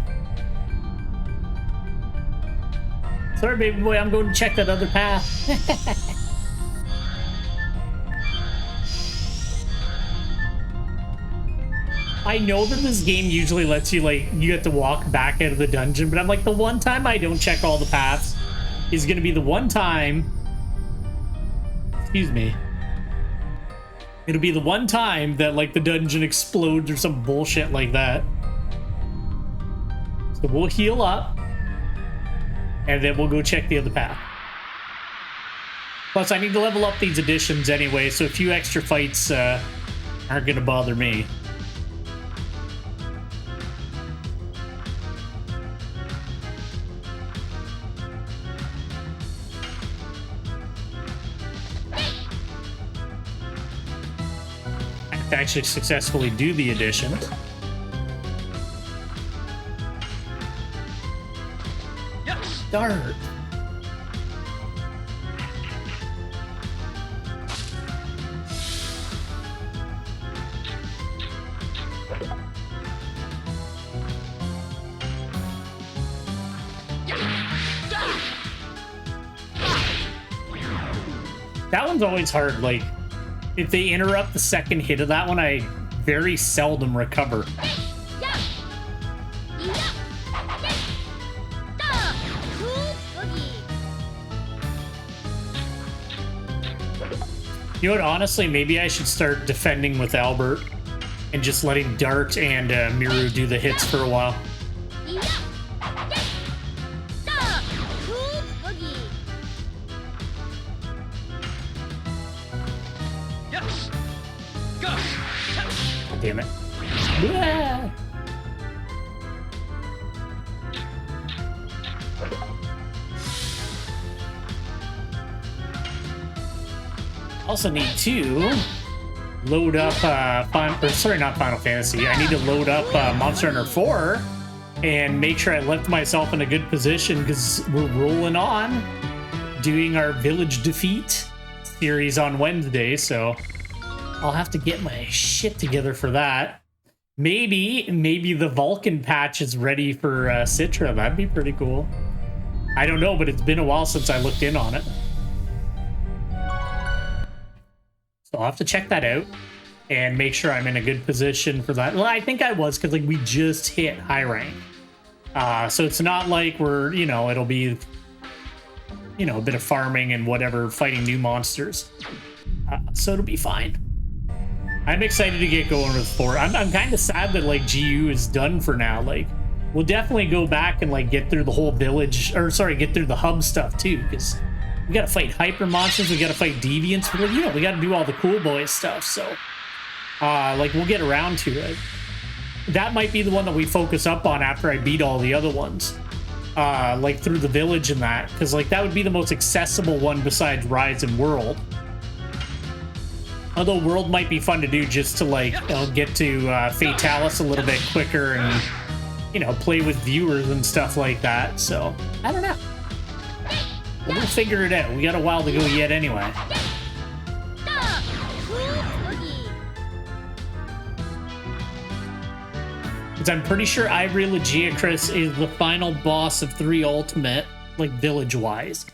Sorry, baby boy, I'm going to check that other path. I know that this game usually lets you, like, you have to walk back out of the dungeon, but I'm like, the one time I don't check all the paths is going to be the one time... Excuse me. It'll be the one time that, like, the dungeon explodes or some bullshit like that. So we'll heal up, and then we'll go check the other path. Plus, I need to level up these additions anyway, so a few extra fights aren't going to bother me. I have to actually successfully do the addition. Start. That one's always hard. Like, if they interrupt the second hit of that one, I very seldom recover. You know what, honestly, maybe I should start defending with Albert and just letting Dart and Miru do the hits for a while. Damn it. Yeah. Also need to load up not Final Fantasy. I need to load up Monster Hunter 4 and make sure I left myself in a good position because we're rolling on doing our village defeat series on Wednesday, so I'll have to get my shit together for that. Maybe the Vulcan patch is ready for Citra. That'd be pretty cool. I don't know, but it's been a while since I looked in on it. So I'll have to check that out and make sure I'm in a good position for that. Well, I think I was, because like we just hit high rank. So it's not like we're, you know, it'll be, you know, a bit of farming and whatever, fighting new monsters. So it'll be fine. I'm excited to get going with 4. I'm kind of sad that like GU is done for now. Like, we'll definitely go back and like get through the whole village, or sorry, get through the hub stuff too, because we gotta fight hyper monsters, we gotta fight deviants, but you know, we gotta do all the cool boy stuff. So, like, we'll get around to it. That might be the one that we focus up on after I beat all the other ones, like through the village and that, because like that would be the most accessible one besides Rise and World. Although World might be fun to do just to, like, get to Fatalis a little bit quicker and, you know, play with viewers and stuff like that. So, I don't know. We'll figure it out. We got a while to go yet anyway. Because I'm pretty sure Ivory Legiacris is the final boss of 3 Ultimate, like, village-wise.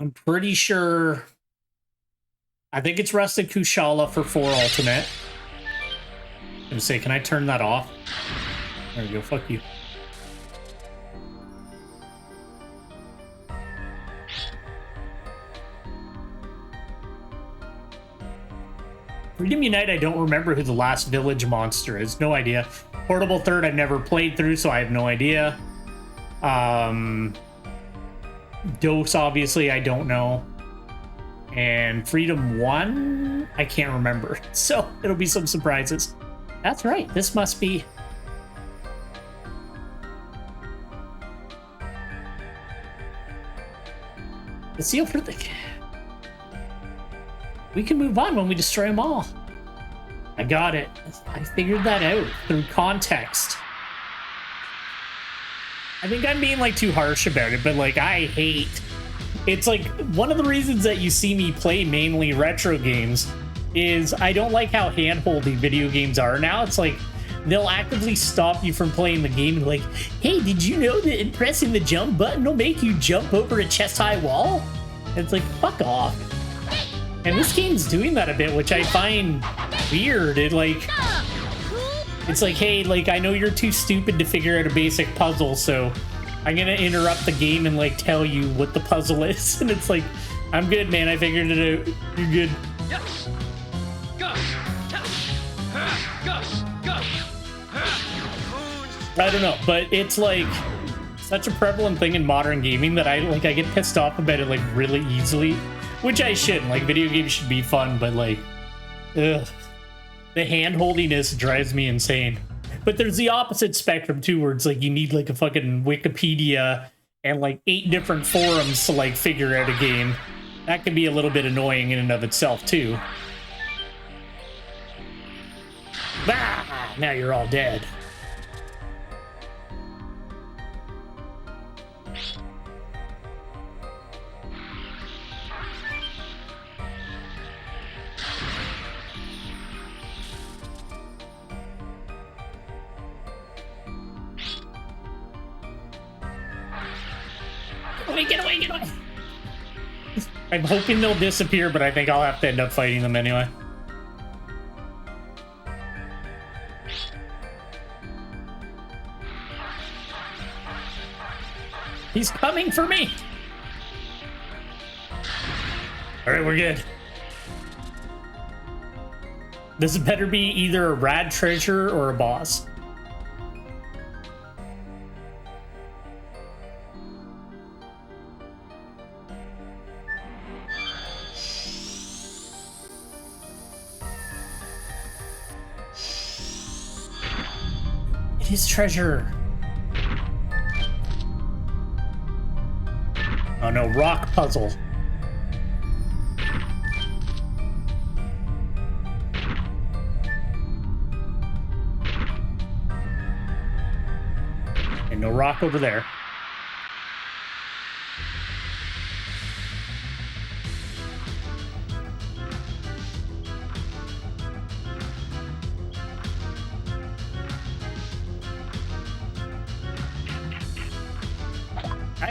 I'm pretty sure... I think it's Rusted Kushala for 4 Ultimate. I'm gonna say, can I turn that off? There we go, fuck you. Freedom Unite, I don't remember who the last village monster is. No idea. Portable Third, I've never played through, so I have no idea. Dose, obviously, I don't know. And Freedom 1, I can't remember. So it'll be some surprises. That's right. This must be... the seal for the... We can move on when we destroy them all. I got it. I figured that out through context. I think I'm being like too harsh about it, but like I hate... It's like one of the reasons that you see me play mainly retro games is I don't like how hand-holdy video games are now. It's like they'll actively stop you from playing the game and like, hey, did you know that pressing the jump button will make you jump over a chest-high wall? And it's like, fuck off. And this game's doing that a bit, which I find weird. It like, It's like, hey, like, I know you're too stupid to figure out a basic puzzle, so I'm gonna interrupt the game and, like, tell you what the puzzle is. And it's like, I'm good, man. I figured it out. You're good. Yes. Go. Go. I don't know, but it's, like, such a prevalent thing in modern gaming that I get pissed off about it, like, really easily. Which I shouldn't. Like, video games should be fun, but, like, ugh. The hand-holdiness drives me insane. But there's the opposite spectrum, too, where it's like you need, like, a fucking Wikipedia and, like, 8 different forums to, like, figure out a game. That can be a little bit annoying in and of itself, too. Ah! Now you're all dead. Get away! I'm hoping they'll disappear, but I think I'll have to end up fighting them anyway. He's coming for me! Alright, we're good. This better be either a rad treasure or a boss. His treasure. Oh no, rock puzzle. And no rock over there.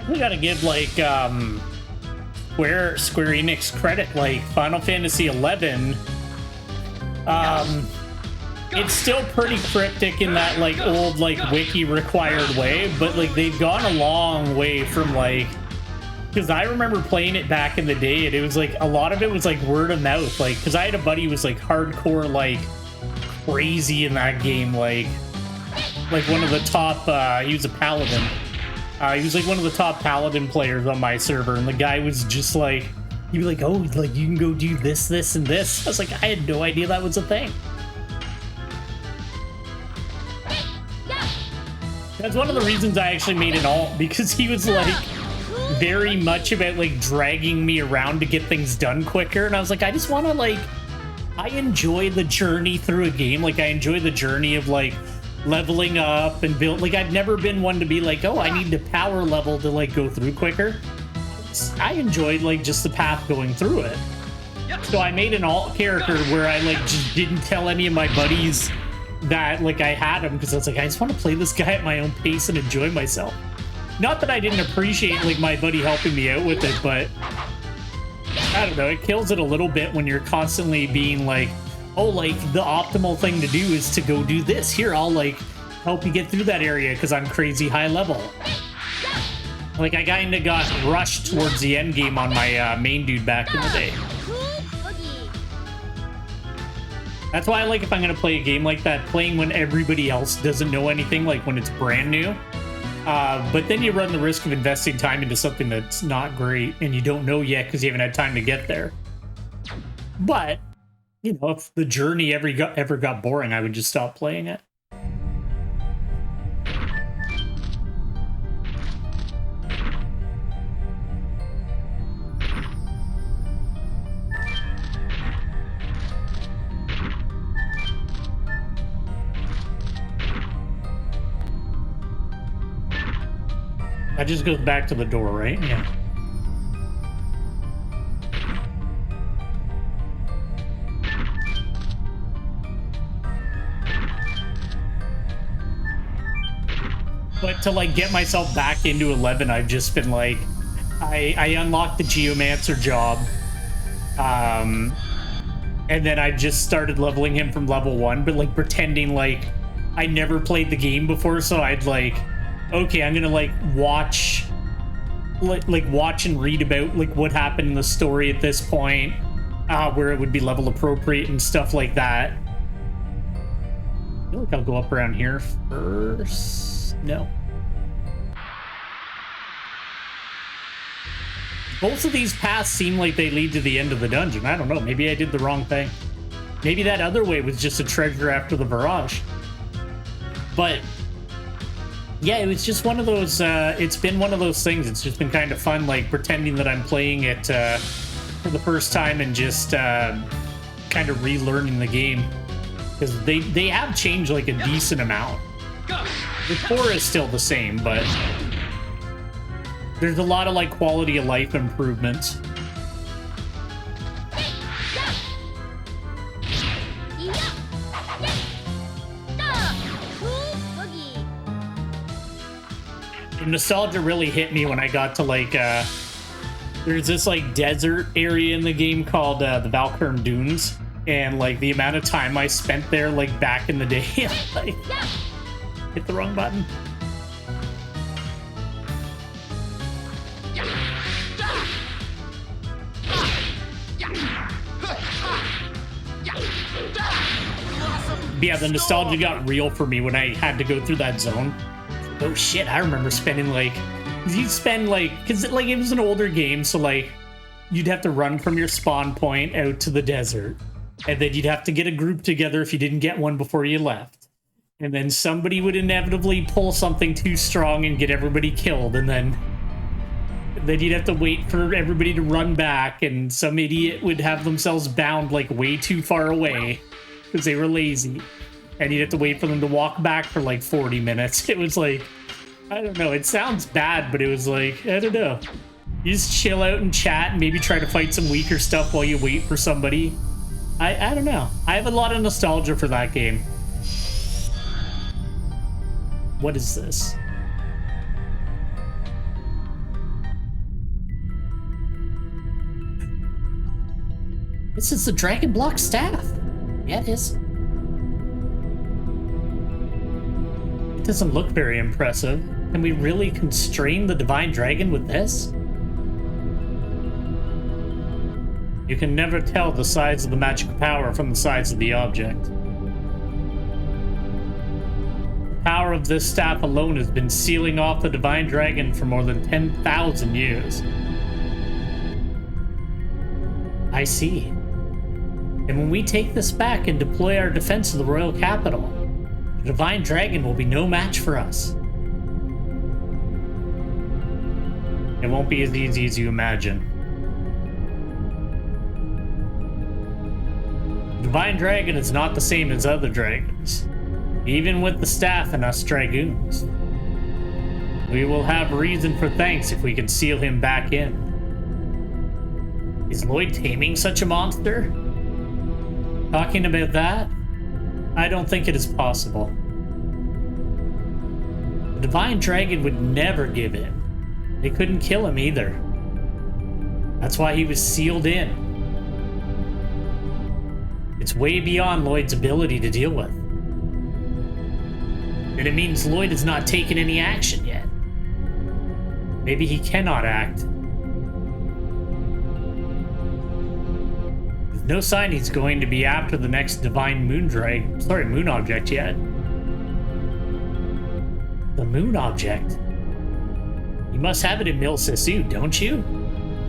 We gotta give, like, Square Enix credit. Like, Final Fantasy 11, it's still pretty cryptic in that, like, old, like, wiki required way, but, like, they've gone a long way from, like, because I remember playing it back in the day, and it was, like, a lot of it was, like, word of mouth, like, because I had a buddy who was, like, hardcore, like, crazy in that game, like one of the top, he was a paladin. He was like one of the top paladin players on my server, and the guy was just like, he'd be like, oh, like, you can go do this, this, and this. I was like, I had no idea that was a thing. That's one of the reasons I actually made an alt, because he was like very much about like dragging me around to get things done quicker, and I was like, I just want to, like, I enjoy the journey through a game. Like, I enjoy the journey of, like, leveling up and build. Like, I've never been one to be like, oh, I need to power level to, like, go through quicker. I enjoyed, like, just the path going through it. So I made an alt character where I, like, just didn't tell any of my buddies that, like, I had him, because I was like, I just want to play this guy at my own pace and enjoy myself. Not that I didn't appreciate, like, my buddy helping me out with it, but I don't know, it kills it a little bit when you're constantly being like, oh, like, the optimal thing to do is to go do this. Here, I'll, like, help you get through that area because I'm crazy high level. Like, I kind of got rushed towards the end game on my main dude back in the day. That's why I like, if I'm going to play a game like that, playing when everybody else doesn't know anything, like when it's brand new. But then you run the risk of investing time into something that's not great and you don't know yet because you haven't had time to get there. But, you know, if the journey ever got boring, I would just stop playing it. That just goes back to the door, right? Yeah. But to, like, get myself back into 11, I've just been like, I unlocked the Geomancer job, and then I just started leveling him from level 1, but, like, pretending like I never played the game before, so I'd like, okay, I'm gonna like watch and read about like what happened in the story at this point, where it would be level appropriate and stuff like that. I feel like I'll go up around here first. No. Both of these paths seem like they lead to the end of the dungeon. I don't know. Maybe I did the wrong thing. Maybe that other way was just a treasure after the barrage. But yeah, it was just one of those, it's been one of those things. It's just been kind of fun, like pretending that I'm playing it for the first time and just kind of relearning the game. Because they have changed like a decent amount. The core is still the same, but there's a lot of like quality of life improvements. The nostalgia really hit me when I got to like there's this like desert area in the game called the Valkurm Dunes, and like the amount of time I spent there like back in the day. Like, hit the wrong button. Yeah, the nostalgia got real for me when I had to go through that zone. Oh shit, I remember spending like, you'd spend like, because like it was an older game, so like you'd have to run from your spawn point out to the desert, and then you'd have to get a group together if you didn't get one before you left, and then somebody would inevitably pull something too strong and get everybody killed, and then you'd have to wait for everybody to run back, and some idiot would have themselves bound like way too far away because they were lazy, and you'd have to wait for them to walk back for like 40 minutes. It was like, I don't know, it sounds bad, but it was like, I don't know. You just chill out and chat and maybe try to fight some weaker stuff while you wait for somebody. I don't know. I have a lot of nostalgia for that game. What is this? This is the Dragon Block staff. Yeah, it is. It doesn't look very impressive. Can we really constrain the Divine Dragon with this? You can never tell the size of the magical power from the size of the object. The power of this staff alone has been sealing off the Divine Dragon for more than 10,000 years. I see. And when we take this back and deploy our defense of the royal capital, the Divine Dragon will be no match for us. It won't be as easy as you imagine. The Divine Dragon is not the same as other dragons, even with the staff and us dragoons. We will have reason for thanks if we can seal him back in. Is Lloyd taming such a monster? Talking about that? I don't think it is possible. The Divine Dragon would never give in. They couldn't kill him either. That's why he was sealed in. It's way beyond Lloyd's ability to deal with. And it means Lloyd has not taken any action yet. Maybe he cannot act. There's no sign he's going to be after the next Divine Moon Object yet. The Moon Object? You must have it in Mil Sisu, don't you?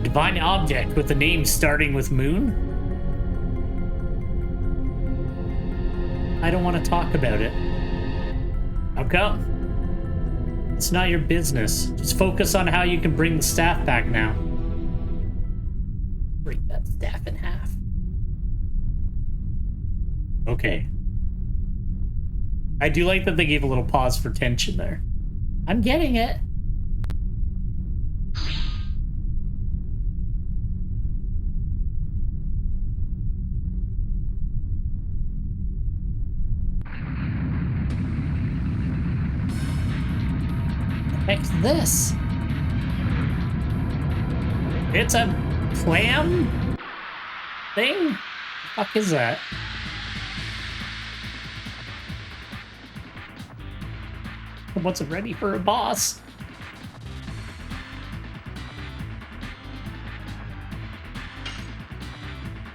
Divine Object with a name starting with Moon? I don't want to talk about it. How come? It's not your business. Just focus on how you can bring the staff back now. Break that staff in half. Okay. I do like that they gave a little pause for tension there. I'm getting it. What's this? It's a clam thing? What the fuck is that? I wasn't ready for a boss.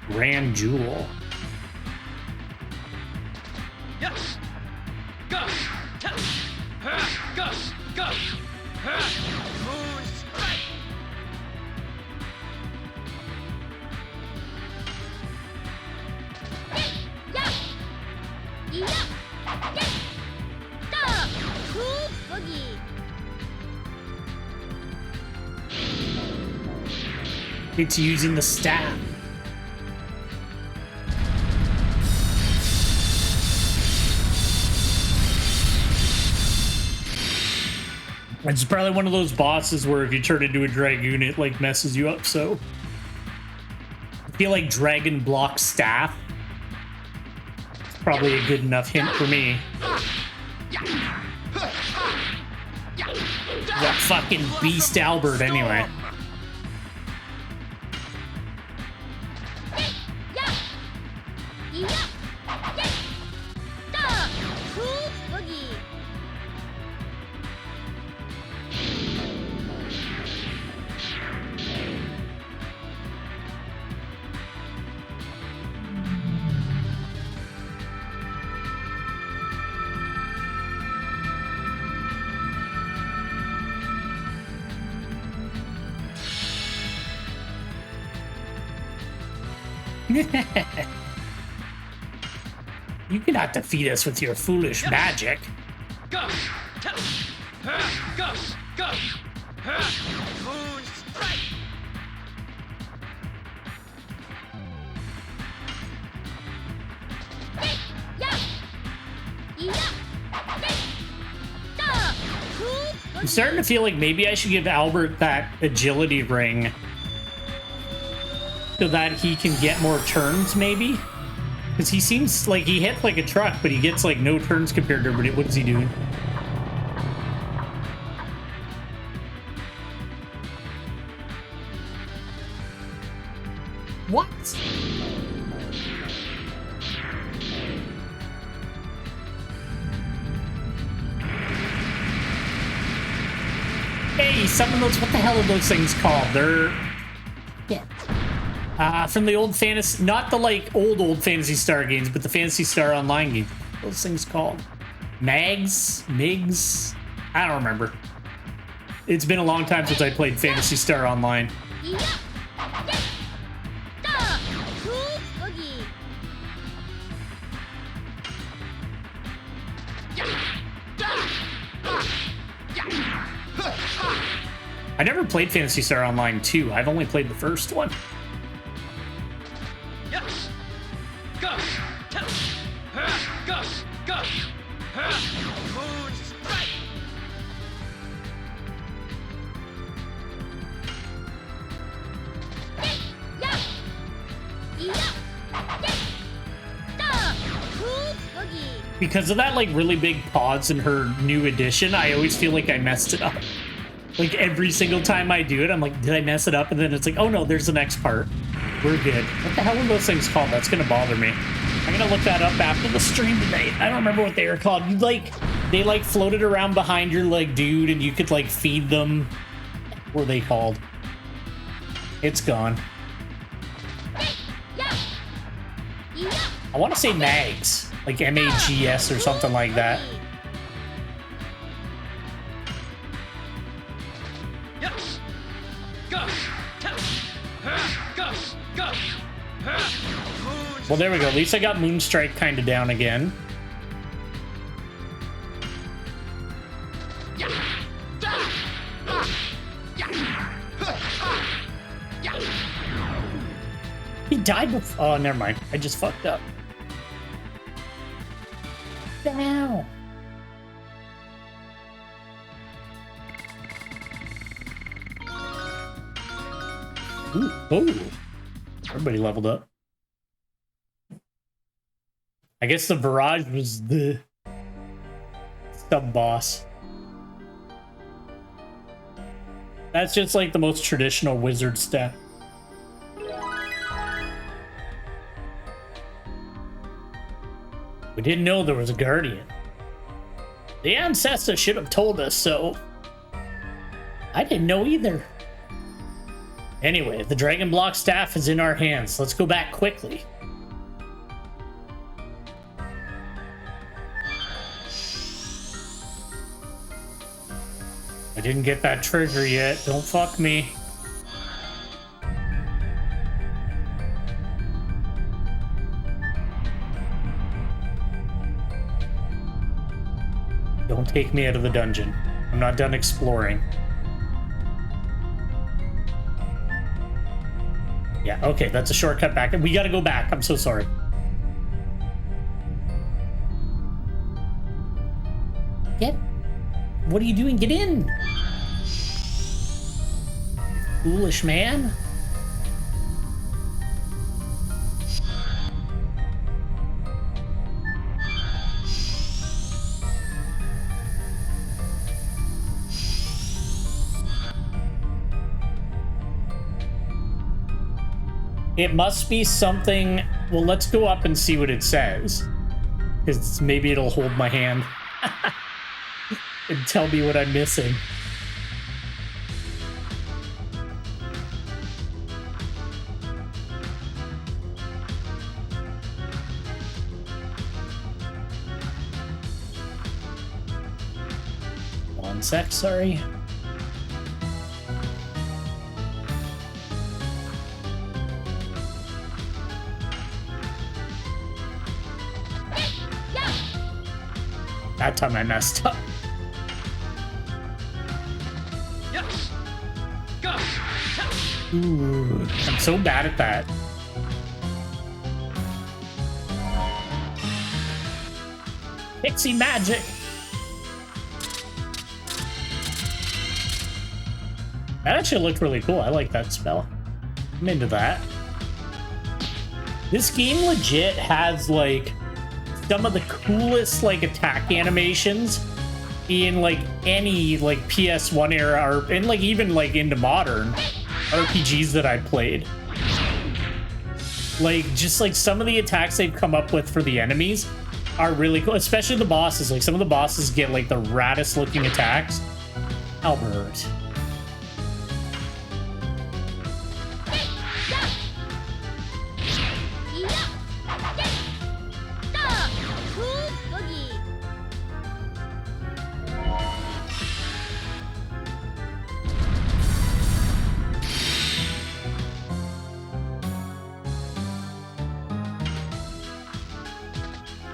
Grand Jewel. Yes. Go. Go. Go. Moon strike. Yeah. Yeah. Cool boogie. It's using the staff. It's probably one of those bosses where if you turn into a dragoon, it like messes you up. So I feel like dragon block staff is probably a good enough hint for me. That fucking beast Albert anyway. Cool boogie. You cannot defeat us with your foolish magic. Go. Go. Go. Moon strike. I'm starting to feel like maybe I should give Albert that agility ring so that he can get more turns, maybe? Because he seems like he hits like a truck, but he gets like no turns compared to everybody. What is he doing? What? Hey, some of those, what the hell are those things called? They're... Yeah. From the old fantasy, not the like old Fantasy Star games, but the Fantasy Star Online games. Those things called Mags, Migs. I don't remember. It's been a long time since I played Fantasy Star Online. Cool boogie. I never played Fantasy Star Online 2. I've only played the first one. Yes. Go. Go. Go. Moon strike. Cool boogie. Because of that like really big pause in her new edition, I always feel like I messed it up. Like every single time I do it, I'm like, did I mess it up? And then it's like, oh no, there's the next part. We're good. What the hell are those things called? That's gonna bother me. I'm gonna look that up after the stream tonight. I don't remember what they were called. You like, they like floated around behind your like dude and you could like feed them. What were they called? It's gone. I want to say Mags, like M-A-G-S or something like that. Yes. Go. Go. Go. Well, there we go. At least I got Moonstrike kind of down again. He died before. Oh, never mind. I just fucked up. Now. Ooh, oh. Everybody leveled up. I guess the barrage was the sub-boss. That's just like the most traditional wizard step. We didn't know there was a guardian. The ancestor should have told us so. I didn't know either. Anyway, the Dragon Block staff is in our hands. Let's go back quickly. I didn't get that trigger yet. Don't fuck me. Don't take me out of the dungeon. I'm not done exploring. Yeah, okay, that's a shortcut back. We gotta go back. I'm so sorry. Get. What are you doing? Get in! Foolish man. It must be something... Well, let's go up and see what it says. Because maybe it'll hold my hand. And tell me what I'm missing. One sec, sorry. That time I messed up. Yes. Go. Ooh, I'm so bad at that. Pixie magic. That actually looked really cool. I like that spell. I'm into that. This game legit has like some of the coolest like attack animations in like any like PS1 era or and like even like into modern RPGs that I played. Like just like some of the attacks they've come up with for the enemies are really cool, especially the bosses. Like some of the bosses get like the raddest looking attacks. Albert.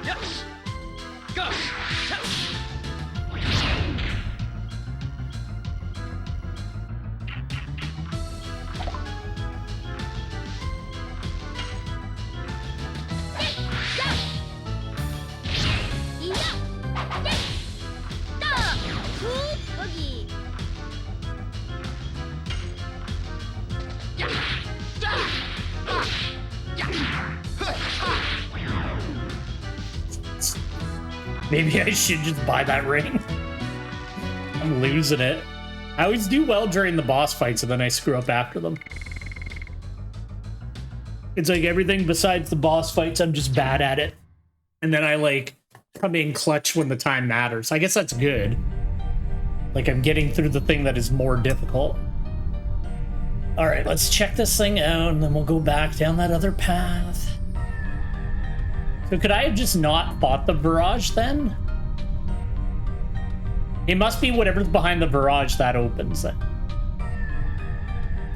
Yes. Go. Maybe I should just buy that ring. I'm losing it. I always do well during the boss fights and then I screw up after them. It's like everything besides the boss fights, I'm just bad at it. And then I like come in clutch when the time matters. I guess that's good. Like I'm getting through the thing that is more difficult. All right, let's check this thing out and then we'll go back down that other path. So could I have just not fought the barrage then? It must be whatever's behind the barrage that opens then.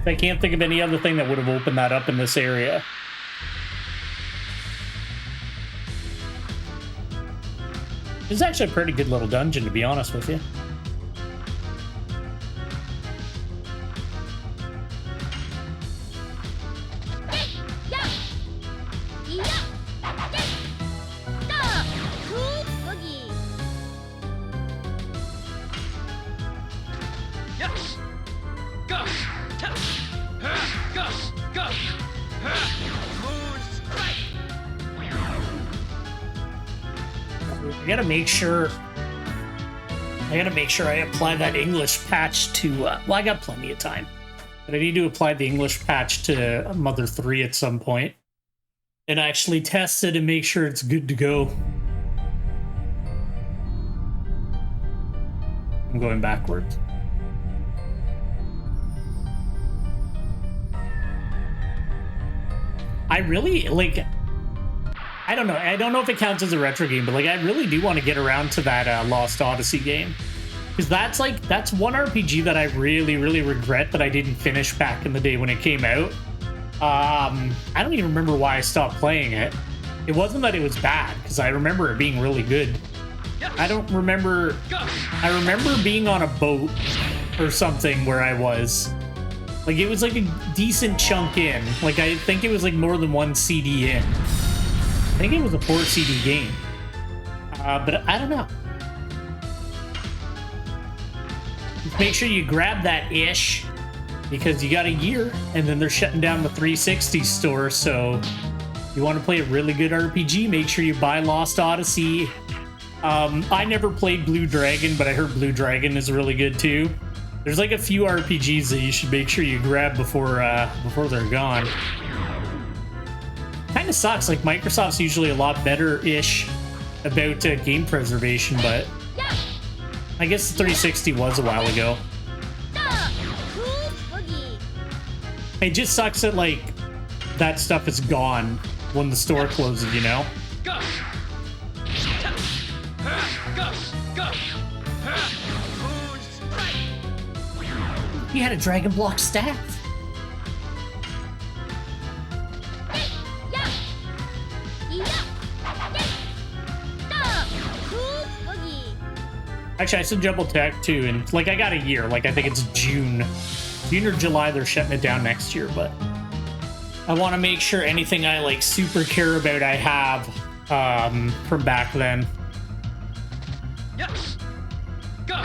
I can't think of any other thing that would have opened that up in this area. This is actually a pretty good little dungeon, to be honest with you. I gotta make sure I apply that English patch to, well, I got plenty of time. But I need to apply the English patch to Mother 3 at some point. And actually test it and make sure it's good to go. I'm going backwards. I really, like, I don't know. I don't know if it counts as a retro game, but, like, I really do want to get around to that Lost Odyssey game. Because that's one RPG that I really, really regret that I didn't finish back in the day when it came out. I don't even remember why I stopped playing it. It wasn't that it was bad, because I remember it being really good. I don't remember... I remember being on a boat or something where I was. Like, it was like a decent chunk in. Like, I think it was like more than one CD in. I think it was a 4 CD game. But I don't know. Just make sure you grab that ish, because you got a year, and then they're shutting down the 360 store, so if you want to play a really good RPG, make sure you buy Lost Odyssey. I never played Blue Dragon, but I heard Blue Dragon is really good too. There's like a few RPGs that you should make sure you grab before they're gone. Kind of sucks, like Microsoft's usually a lot better-ish about game preservation, but I guess the 360 was a while ago. It just sucks that, like, that stuff is gone when the store closes, you know? He had a dragon block staff. Actually, I said double tech too, and like I got a year. Like I think it's June or July. They're shutting it down next year, but I want to make sure anything I like super care about I have from back then. Yes. Go.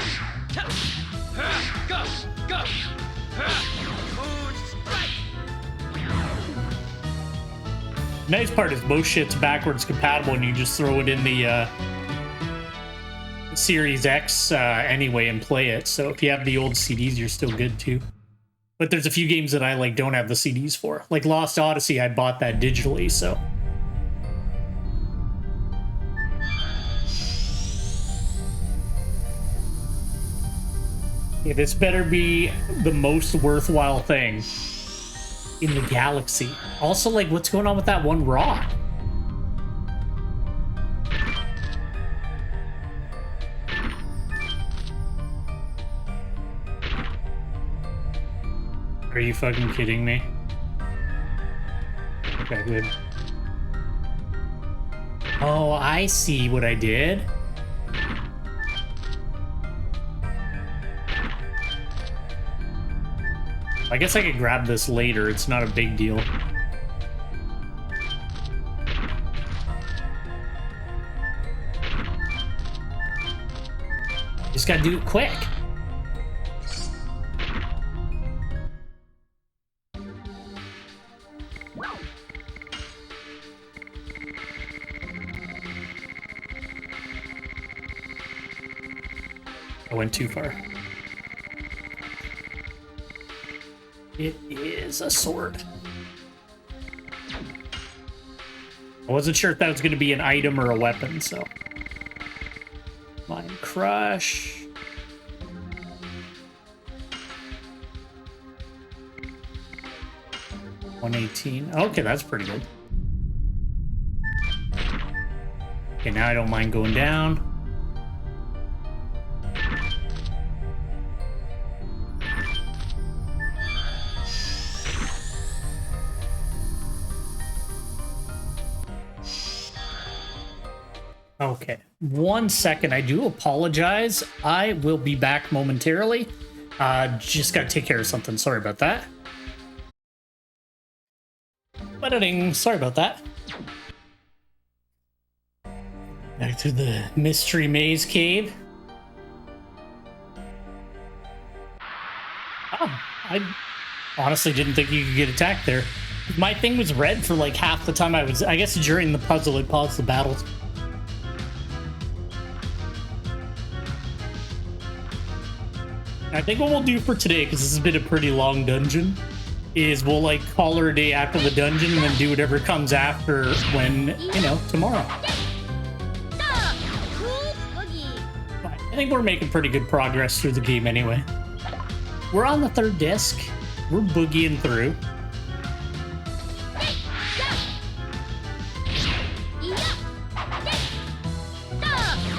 Go. Go. Nice part is most shit's backwards compatible, and you just throw it in the Series X anyway and play it. So if you have the old CDs, you're still good too. But there's a few games that I like don't have the CDs for. Like Lost Odyssey, I bought that digitally, so. Yeah, this better be the most worthwhile thing in the galaxy. Also, like, what's going on with that one rock? Are you fucking kidding me? Okay, good. Oh, I see what I did. I guess I could grab this later. It's not a big deal. Just gotta do it quick. I went too far. It is a sword. I wasn't sure if that was going to be an item or a weapon, so. Mind Crush. $118. Okay, that's pretty good. Okay, now I don't mind going down. Okay, 1 second. I do apologize. I will be back momentarily. Just gotta take care of something. Sorry about that. Editing. Sorry about that. Back to the mystery maze cave. Oh, I honestly didn't think you could get attacked there. My thing was red for like half the time I was. I guess during the puzzle it paused the battles. I think what we'll do for today, because this has been a pretty long dungeon, is we'll like call her a day after the dungeon and then do whatever comes after when, you know, tomorrow. I think we're making pretty good progress through the game anyway. We're on the 3rd disc. We're boogieing through.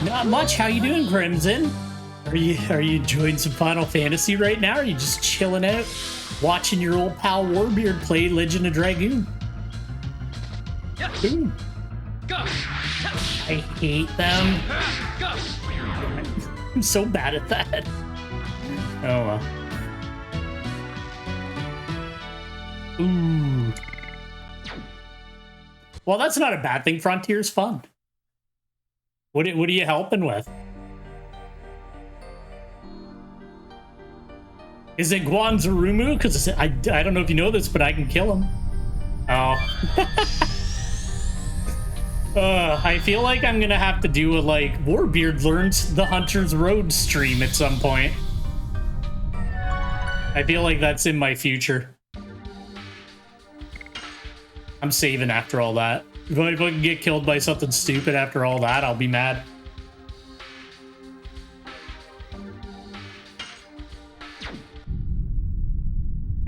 Not much. How you doing, Crimson? Are you enjoying some Final Fantasy right now? Or are you just chilling out, watching your old pal Warbeard play Legend of Dragoon? Ooh. I hate them. I'm so bad at that. Oh well. Ooh. Well, that's not a bad thing. Frontier's fun. What are you helping with? Is it Guanzarumu? Because I don't know if you know this, but I can kill him. Oh. I feel like I'm gonna have to do a like Warbeard learns the Hunter's Road stream at some point. I feel like that's in my future. I'm saving after all that. If I can get killed by something stupid after all that, I'll be mad.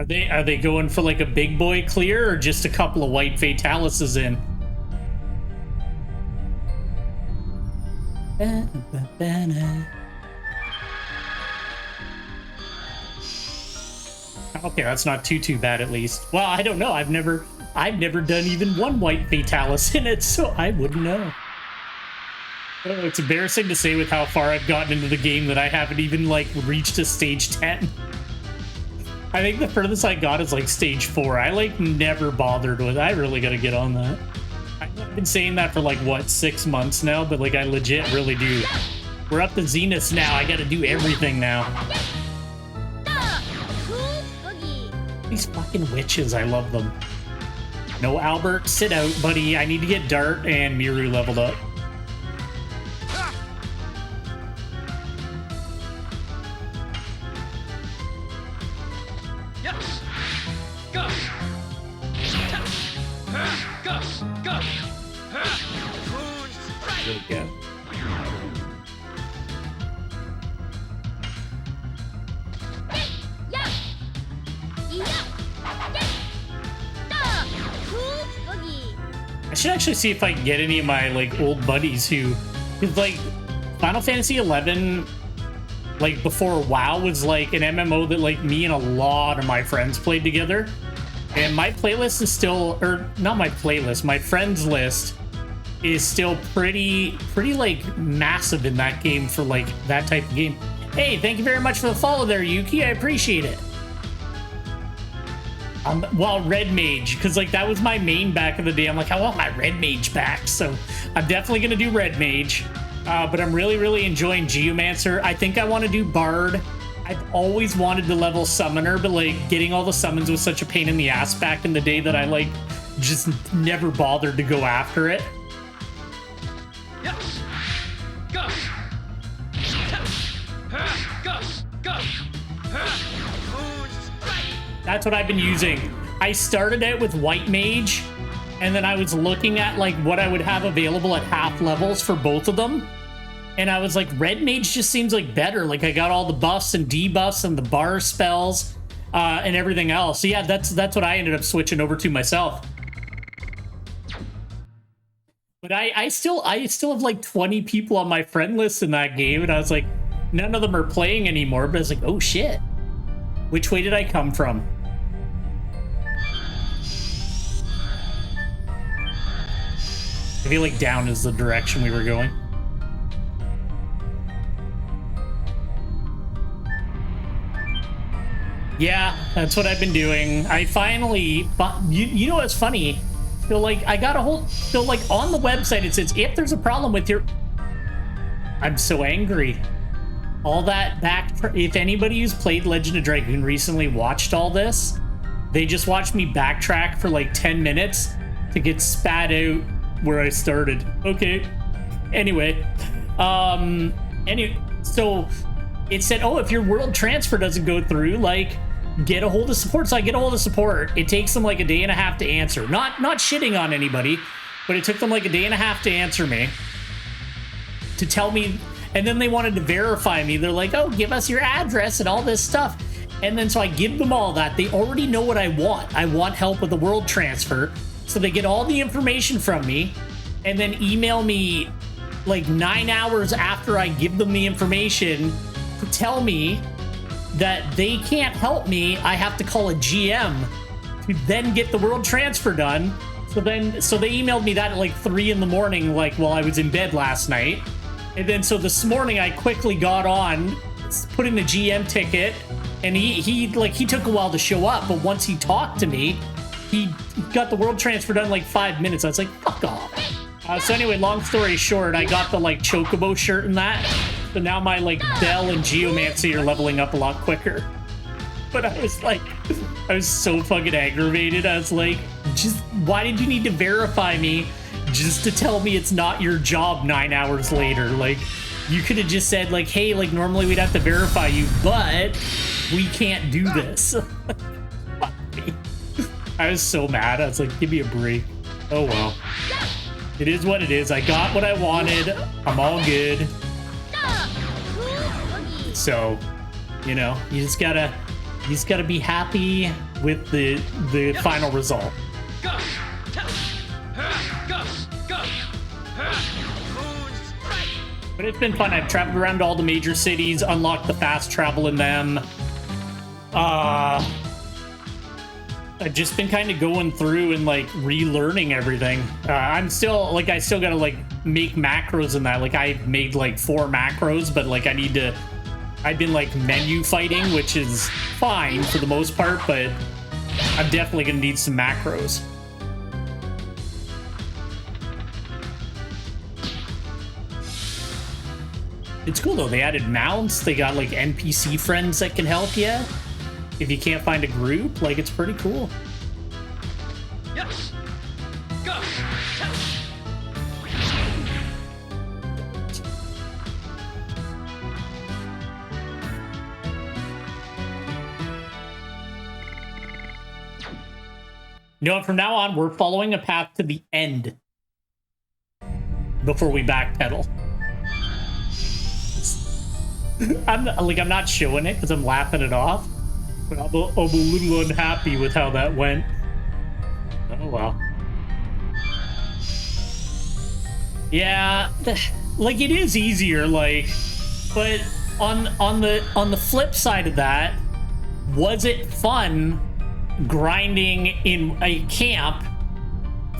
Are they going for like a big boy clear or just a couple of white fatalises in? Okay, that's not too bad at least. Well, I don't know. I've never done even one white fatalis in it, so I wouldn't know. Oh, it's embarrassing to say with how far I've gotten into the game that I haven't even like reached a stage 10. I think the furthest I got is like stage 4. I like never bothered with. I really gotta get on that. I've been saying that for like what 6 months now, but like I legit really do. We're up to Zenith now. I gotta do everything now. These fucking witches, I love them. No, Albert, sit out, buddy. I need to get Dart and Miru leveled up. Yes. Go. Go. Go. Really good. I should actually see if I can get any of my like old buddies who, like Final Fantasy 11, like before WoW was like an MMO that like me and a lot of my friends played together. And my playlist is still, or not my playlist, my friends list is still pretty like massive in that game for like that type of game. Hey, thank you very much for the follow there, Yuki. I appreciate it. Well, Red Mage, because like that was my main back in the day. I'm like, I want my Red Mage back, so I'm definitely gonna do Red Mage. But I'm really enjoying Geomancer. I think I want to do Bard. I've always wanted to level Summoner, but like getting all the summons was such a pain in the ass back in the day that I like just never bothered to go after it. Yes. Go. Go. Go. That's what I've been using. I started out with White Mage, and then I was looking at like what I would have available at half levels for both of them. And I was like, Red Mage just seems like better. Like I got all the buffs and debuffs and the bar spells and everything else. So yeah, that's what I ended up switching over to myself. But I still have like 20 people on my friend list in that game, and I was like, none of them are playing anymore. But I was like, oh shit, which way did I come from? I feel like down is the direction we were going. Yeah, that's what I've been doing. I finally, you know what's funny? So like, I got a whole, so like on the website it says, if there's a problem with your, I'm so angry. All that back, if anybody who's played Legend of Dragoon recently watched all this, they just watched me backtrack for like 10 minutes to get spat out where I started. Okay. Anyway, so it said, oh, if your world transfer doesn't go through, like, get a hold of support. So I get a hold of support. It takes them like a day and a half to answer. Not shitting on anybody, but it took them like a day and a half to answer me, to tell me. And then they wanted to verify me. They're like, oh, give us your address and all this stuff. And then so I give them all that. They already know what I want. I want help with the world transfer. So they get all the information from me and then email me like 9 hours after I give them the information to tell me that they can't help me. I have to call a GM to then get the world transfer done. So they emailed me that at like 3 in the morning, like while I was in bed last night. And then so this morning I quickly got on, put in the GM ticket, and he took a while to show up, but once he talked to me, he got the world transfer done in like 5 minutes. I was like, fuck off. So anyway, long story short, I got the like Chocobo shirt and that. So now my like Bell and Geomancy are leveling up a lot quicker. But I was so fucking aggravated. I was like, just why did you need to verify me just to tell me it's not your job 9 hours later? Like, you could have just said like, hey, like normally we'd have to verify you, but we can't do this. Fuck me. I was so mad. I was like, give me a break. Oh well. It is what it is. I got what I wanted. I'm all good. So, you know, you just gotta be happy with the final result. But it's been fun. I've traveled around all the major cities, unlocked the fast travel in them. I've just been kind of going through and like relearning everything. I still gotta like make macros in that. Like I've made like 4 macros, but like I've been like menu fighting, which is fine for the most part, but I'm definitely gonna need some macros. It's cool though, they added mounts, they got like NPC friends that can help you if you can't find a group. Like, it's pretty cool. Yes. Go. You know what, from now on, we're following a path to the end before we backpedal. I'm not showing it because I'm laughing it off, but I'm a little unhappy with how that went. Oh well. Yeah, like it is easier, like, but on the flip side of that, was it fun grinding in a camp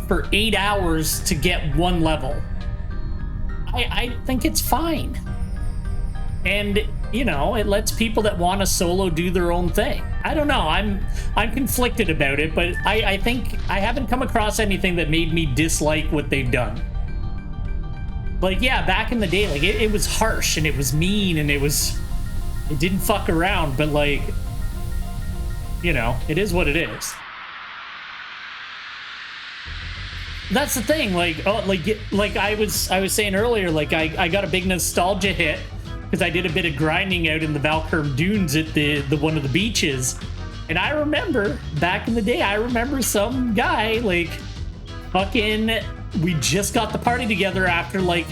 for 8 hours to get 1 level? I think it's fine. And, you know, it lets people that want to solo do their own thing. I don't know. I'm conflicted about it, but I think I haven't come across anything that made me dislike what they've done. Like, yeah, back in the day, like, it was harsh and it was mean and it didn't fuck around, but, like, you know, it is what it is. That's the thing, like, oh, like I was saying earlier, like, I got a big nostalgia hit because I did a bit of grinding out in the Valkyrie Dunes at the one of the beaches. And I remember, back in the day, I remember some guy, like, fucking, we just got the party together after, like,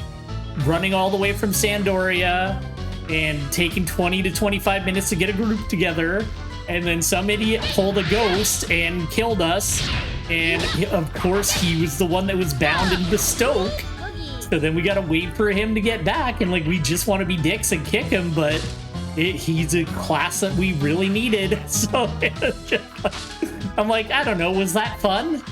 running all the way from Sandoria and taking 20 to 25 minutes to get a group together. And then some idiot pulled a ghost and killed us. And, of course, he was the one that was bound in the Stoke. So then we gotta wait for him to get back, and like we just want to be dicks and kick him, but he's a class that we really needed. So I'm like, I don't know, was that fun?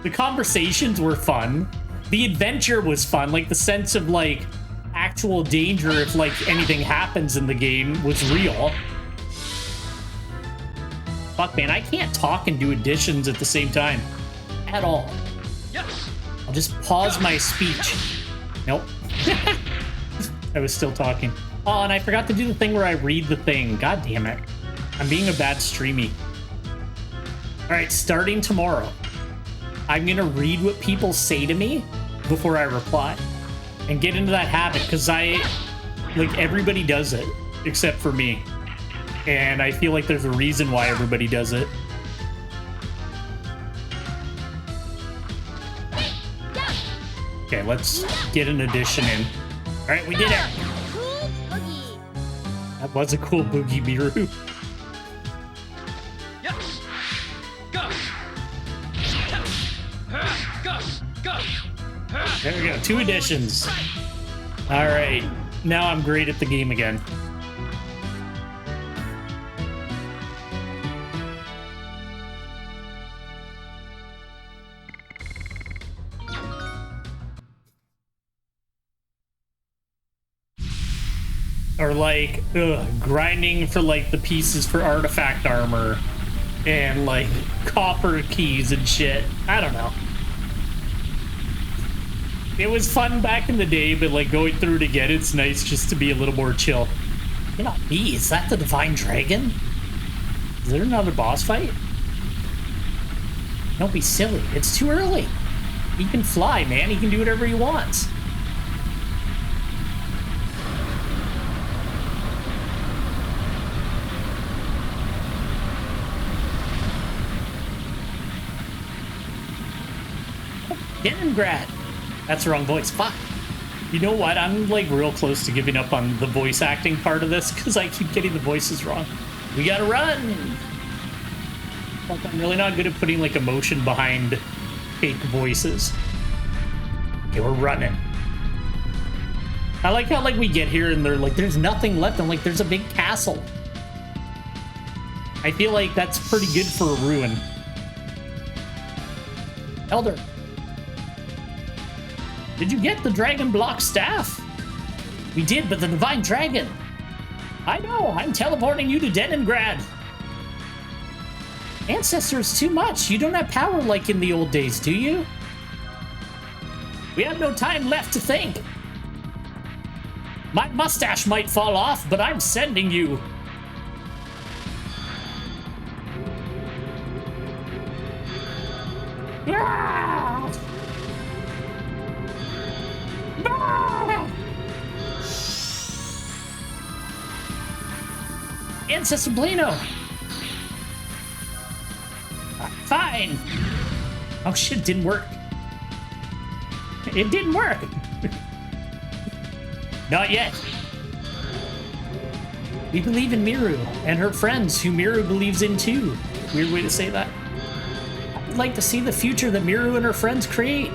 The conversations were fun. The adventure was fun. Like the sense of like actual danger if like anything happens in the game was real. Fuck man, I can't talk and do additions at the same time at all. Yes. I'll just pause my speech. Nope. I was still talking. Oh, and I forgot to do the thing where I read the thing. God damn it. I'm being a bad streamy. All right, starting tomorrow, I'm going to read what people say to me before I reply and get into that habit because like everybody does it except for me. And I feel like there's a reason why everybody does it. Okay, let's get an addition in. All right, we did it. That was a cool boogie Miru. Yes. Go. Go. Go. There we go. 2 additions. All right. Now I'm great at the game again. Or like grinding for like the pieces for artifact armor and like copper keys and shit. I don't know. It was fun back in the day, but like going through it again, it's nice just to be a little more chill. Cannot be. Is that the Divine Dragon? Is there another boss fight? Don't be silly. It's too early. He can fly, man. He can do whatever he wants. Leningrad. That's the wrong voice. Fuck. You know what? I'm like real close to giving up on the voice acting part of this because I keep getting the voices wrong. We gotta run. Fuck, I'm really not good at putting like emotion behind fake voices. Okay, we're running. I like how like we get here and they're like, there's nothing left. I'm like, there's a big castle. I feel like that's pretty good for a ruin. Elder. Did you get the Dragon Block staff? We did, but the Divine Dragon. I know, I'm teleporting you to Leningrad. Ancestor is too much. You don't have power like in the old days, do you? We have no time left to think. My mustache might fall off, but I'm sending you. Ah! Ah! Ancestor Blino. Fine. Oh shit, didn't work. It didn't work. Not yet. We believe in Miru and her friends who Miru believes in too. Weird way to say that. I'd like to see the future that Miru and her friends create.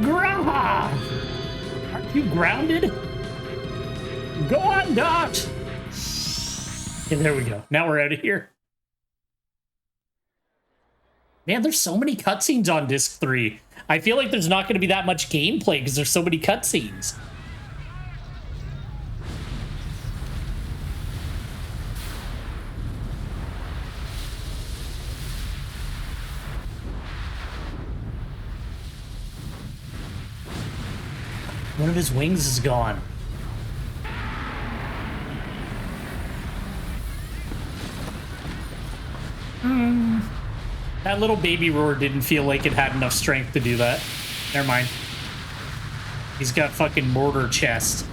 Graha! Aren't you grounded? Go on, Dot! And there we go. Now we're out of here. Man, there's so many cutscenes on disc 3. I feel like there's not going to be that much gameplay because there's so many cutscenes. One of his wings is gone. That little baby roar didn't feel like it had enough strength to do that. Never mind. He's got fucking mortar chest.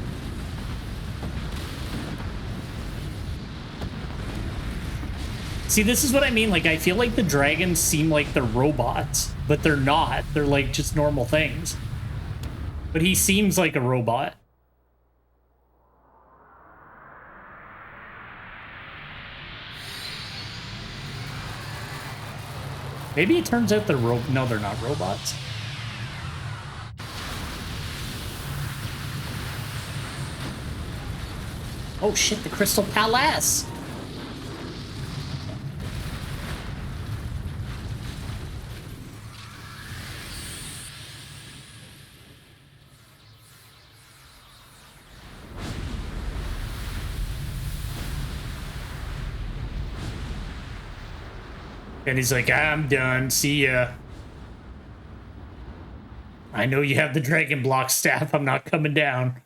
See, this is what I mean. Like, I feel like the dragons seem like they're robots, but they're not. They're like just normal things. But he seems like a robot. Maybe it turns out they're no, they're not robots. Oh shit, the Crystal Palace! And he's like, I'm done. See ya. I know you have the Dragon Block staff. I'm not coming down.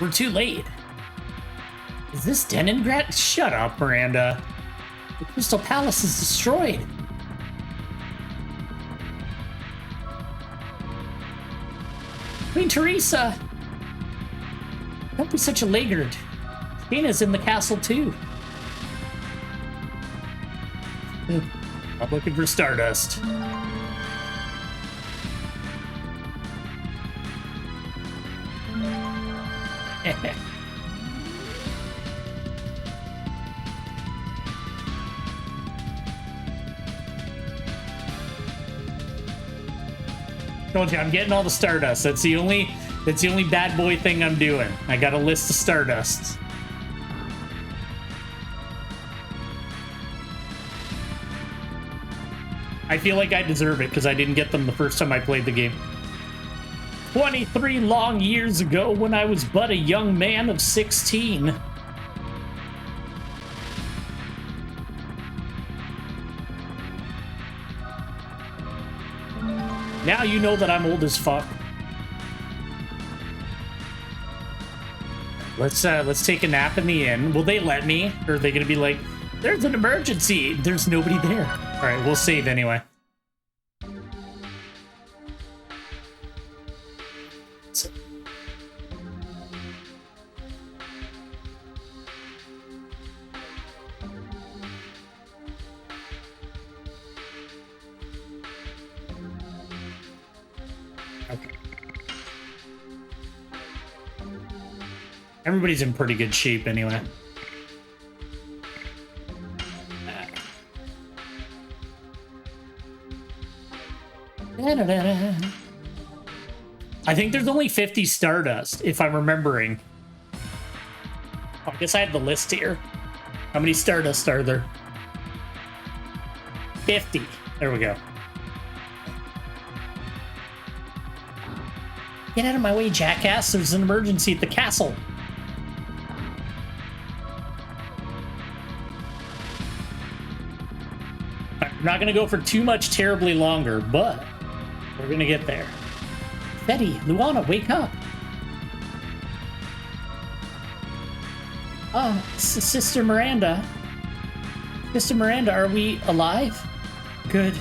We're too late. Is this Leningrad? Shut up, Miranda. The Crystal Palace is destroyed. Queen Teresa! Don't be such a laggard. Tina's in the castle too. I'm looking for Stardust. Told you, I'm getting all the Stardust. That's the only bad boy thing I'm doing. I got a list of Stardusts. I feel like I deserve it because I didn't get them the first time I played the game. 23 long years ago, when I was but a young man of 16. Now you know that I'm old as fuck. Let's take a nap in the inn. Will they let me? Or are they gonna be like, there's an emergency? There's nobody there. All right, we'll save anyway. Everybody's in pretty good shape anyway. I think there's only 50 Stardust, if I'm remembering. Oh, I guess I have the list here. How many Stardust are there? 50. There we go. Get out of my way, jackass. There's an emergency at the castle. I'm not going to go for too much terribly longer, but we're going to get there. Betty, Luana, wake up. Oh, Sister Miranda. Sister Miranda, are we alive? Good.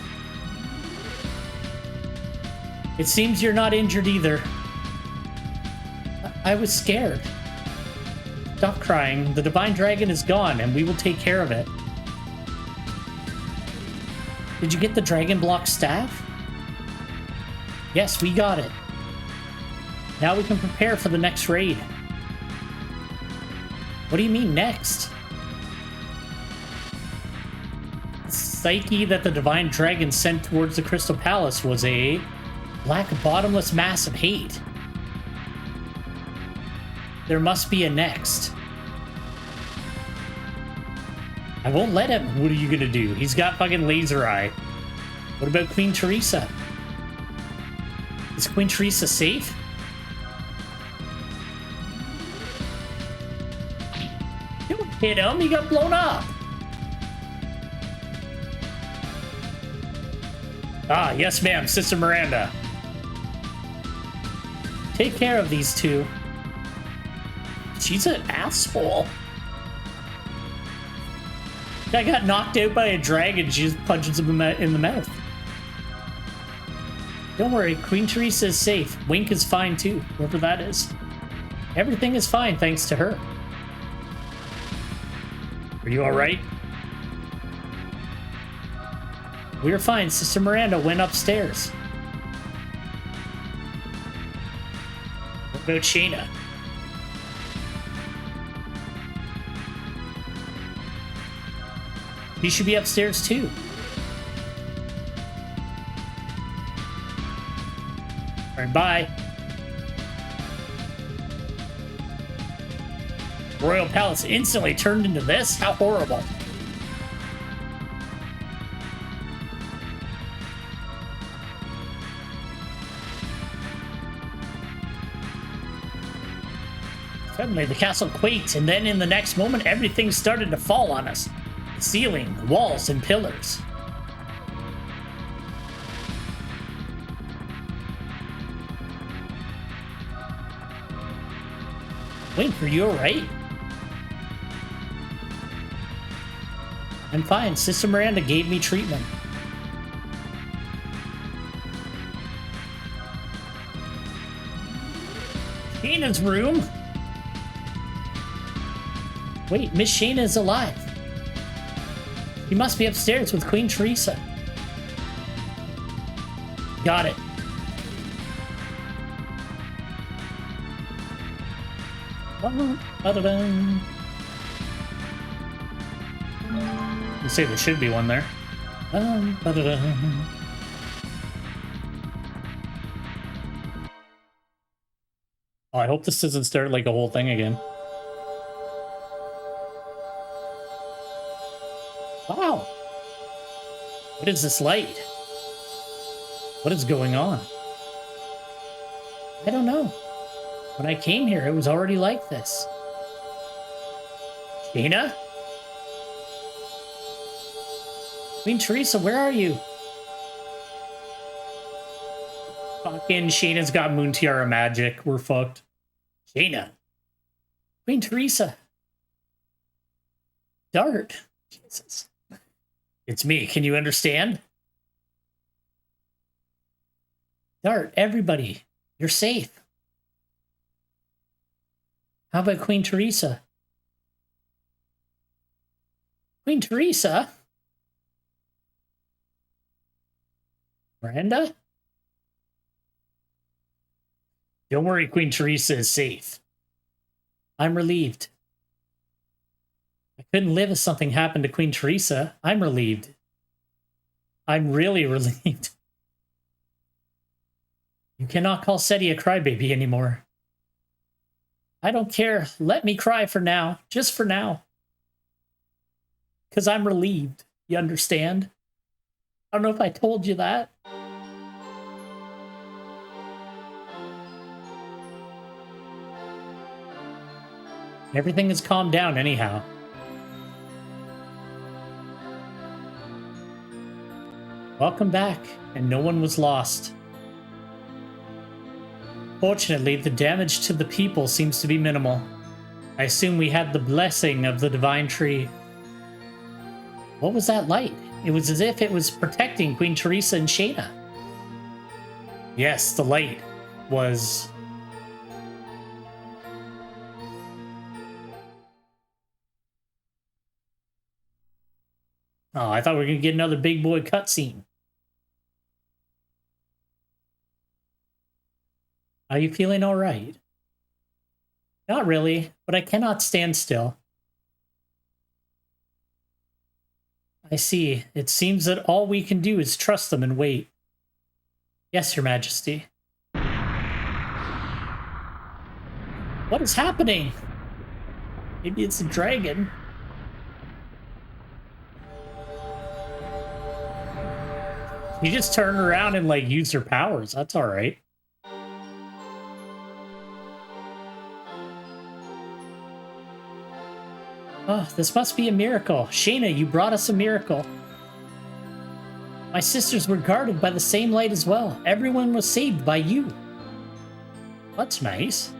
It seems you're not injured either. I was scared. Stop crying. The Divine Dragon is gone, and we will take care of it. Did you get the Dragon Block staff? Yes, we got it. Now we can prepare for the next raid. What do you mean, next? The psyche that the Divine Dragon sent towards the Crystal Palace was a black, bottomless mass of hate. There must be a next. I won't let him. What are you gonna do? He's got fucking laser eye. What about Queen Teresa? Is Queen Teresa safe? Don't hit him. He got blown up. Ah, yes, ma'am. Sister Miranda. Take care of these two. She's an asshole. I got knocked out by a dragon. She just punches him in the mouth. Don't worry, Queen Teresa is safe. Wink is fine too, whoever that is. Everything is fine thanks to her. Are you alright? We're fine. Sister Miranda went upstairs. What about Shayna? He should be upstairs too. Alright, bye. Royal Palace instantly turned into this? How horrible. Suddenly the castle quaked, and then in the next moment everything started to fall on us. The ceiling, the walls, and pillars. Wink, are you alright? I'm fine. Sister Miranda gave me treatment. Tina's room? Wait, Miss Shayna is alive. You must be upstairs with Queen Teresa. Got it. You say there should be one there. Oh, I hope this doesn't start like a whole thing again. Wow. What is this light? What is going on? I don't know. When I came here, it was already like this. Shayna? Queen Teresa, where are you? Fucking Shayna's got Moon Tiara magic. We're fucked. Shayna. Queen Teresa. Dart. Jesus. It's me. Can you understand? Dart, everybody. You're safe. How about Queen Teresa? Queen Teresa? Miranda? Don't worry, Queen Teresa is safe. I'm relieved. I couldn't live if something happened to Queen Teresa. I'm relieved. I'm really relieved. You cannot call Seti a crybaby anymore. I don't care. Let me cry for now. Just for now. Because I'm relieved. You understand? I don't know if I told you that. Everything has calmed down anyhow. Welcome back, and no one was lost. Fortunately, the damage to the people seems to be minimal. I assume we had the blessing of the divine tree. What was that light? It was as if it was protecting Queen Teresa and Shayna. Yes, the light was... Oh, I thought we were going to get another big boy cutscene. Are you feeling all right? Not really, but I cannot stand still. I see. It seems that all we can do is trust them and wait. Yes, Your Majesty. What is happening? Maybe it's a dragon. You just turn around and, like, use her powers. That's all right. Oh, this must be a miracle. Shayna, you brought us a miracle. My sisters were guarded by the same light as well. Everyone was saved by you. That's nice.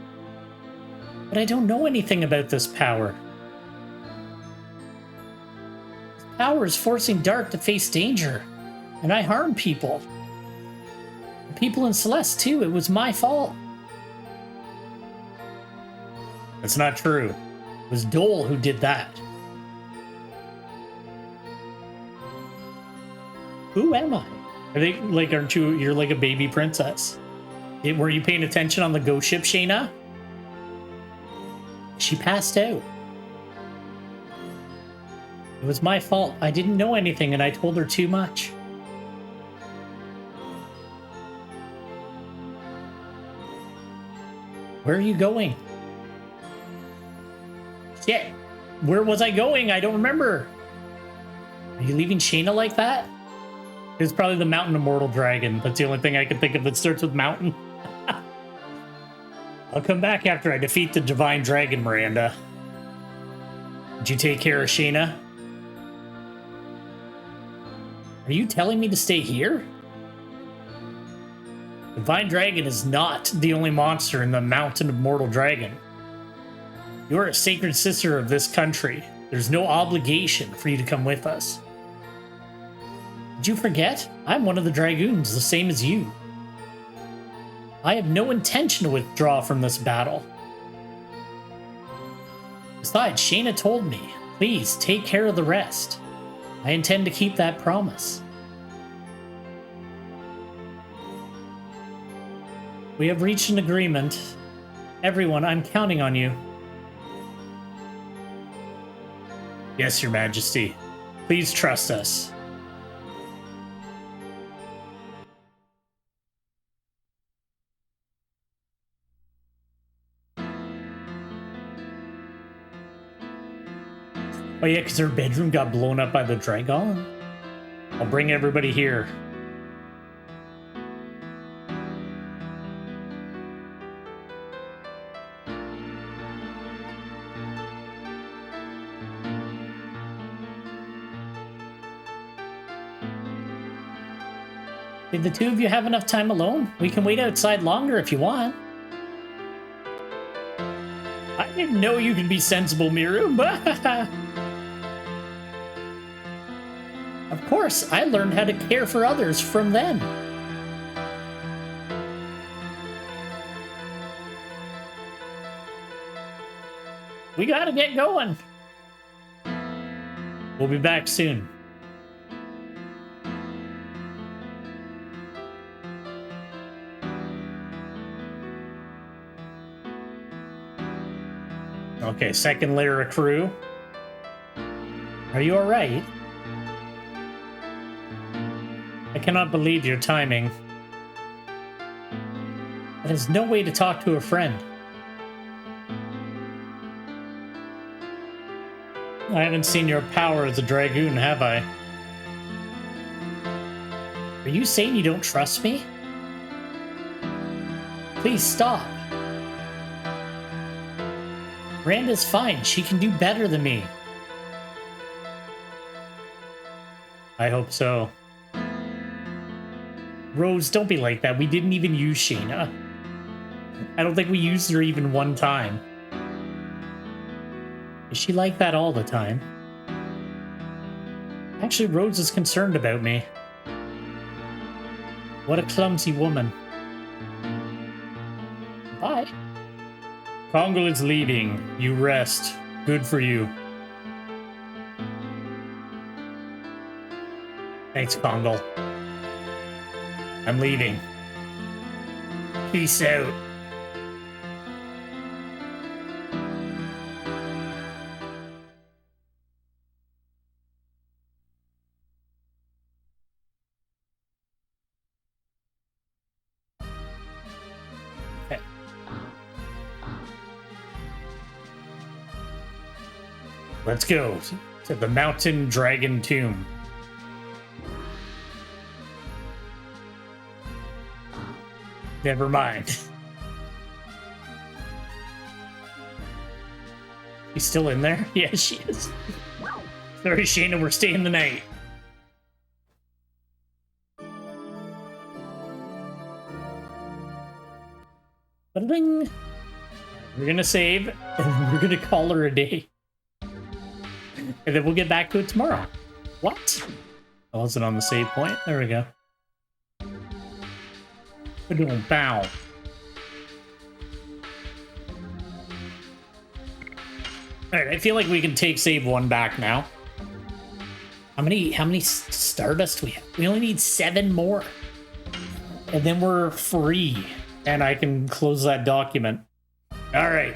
But I don't know anything about this power. This power is forcing Dark to face danger. And I harmed people. The people in Celeste, too. It was my fault. That's not true. It was Dole who did that. Who am I? Are they, like, aren't you, you're like a baby princess. Were you paying attention on the ghost ship, Shayna? She passed out. It was my fault. I didn't know anything and I told her too much. Where are you going? Shit. Where was I going? I don't remember. Are you leaving Shayna like that? It's probably the Mountain Immortal Dragon. That's the only thing I can think of that starts with mountain. I'll come back after I defeat the Divine Dragon, Miranda. Did you take care of Shayna? Are you telling me to stay here? Divine Dragon is not the only monster in the Mountain of Mortal Dragon. You're a sacred sister of this country. There's no obligation for you to come with us. Did you forget? I'm one of the Dragoons, the same as you. I have no intention to withdraw from this battle. Besides, Shayna told me, please take care of the rest. I intend to keep that promise. We have reached an agreement. Everyone, I'm counting on you. Yes, Your Majesty. Please trust us. Oh yeah, because her bedroom got blown up by the dragon. I'll bring everybody here. Did the two of you have enough time alone? We can wait outside longer if you want. I didn't know you could be sensible, Miru. Of course, I learned how to care for others from them. We gotta get going. We'll be back soon. Okay, second layer of crew. Are you all right? I cannot believe your timing. There's no way to talk to a friend. I haven't seen your power as a dragoon, have I? Are you saying you don't trust me? Please stop. Randa's fine. She can do better than me. I hope so. Rose, don't be like that. We didn't even use Shayna. I don't think we used her even one time. Is she like that all the time? Actually, Rose is concerned about me. What a clumsy woman. Bye. Kongo is leaving. You rest. Good for you. Thanks, Kongo. I'm leaving. Peace out. Okay. Let's go to the Mountain Dragon Tomb. Never mind. She's still in there? Yeah, she is. Sorry, Shayna, we're staying the night. Ba-ding. We're gonna save, and we're gonna call her a day. And then we'll get back to it tomorrow. What? I wasn't on the save point. There we go. Bow. Alright, I feel like we can take save one back now. How many Stardust do we have? We only need 7 more. And then we're free. And I can close that document. Alright.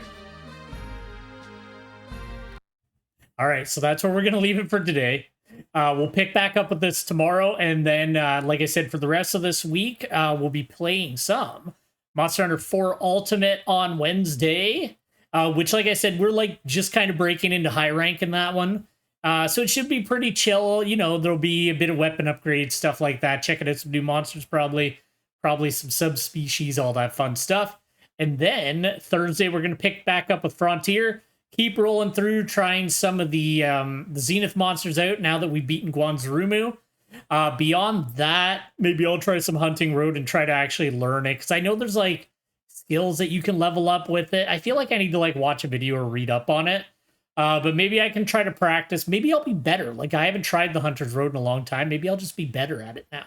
Alright, so that's where we're gonna leave it for today. We'll pick back up with this tomorrow, and then, like I said, for the rest of this week, we'll be playing some Monster Hunter 4 Ultimate on Wednesday, which, like I said, we're like just kind of breaking into high rank in that one. So it should be pretty chill. You know, there'll be a bit of weapon upgrades, stuff like that. Checking out some new monsters, probably some subspecies, all that fun stuff. And then Thursday, we're going to pick back up with Frontier. Keep rolling through, trying some of the Zenith monsters out now that we've beaten Guanzarumu. Beyond that, maybe I'll try some Hunting Road and try to actually learn it, because I know there's like skills that you can level up with it. I feel like I need to like watch a video or read up on it. But maybe I can try to practice. Maybe I'll be better. Like, I haven't tried the Hunter's Road in a long time. Maybe I'll just be better at it now.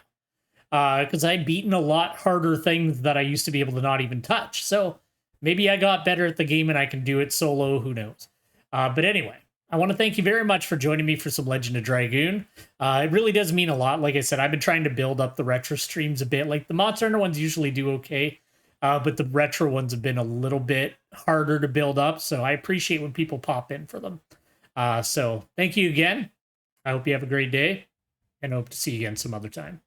Because I've beaten a lot harder things that I used to be able to not even touch. So maybe I got better at the game and I can do it solo. Who knows? But anyway, I want to thank you very much for joining me for some Legend of Dragoon. It really does mean a lot. Like I said, I've been trying to build up the retro streams a bit. Like the Monster Hunter ones usually do okay, but the retro ones have been a little bit harder to build up. So I appreciate when people pop in for them. So thank you again. I hope you have a great day and hope to see you again some other time.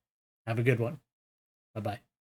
Have a good one. Bye-bye.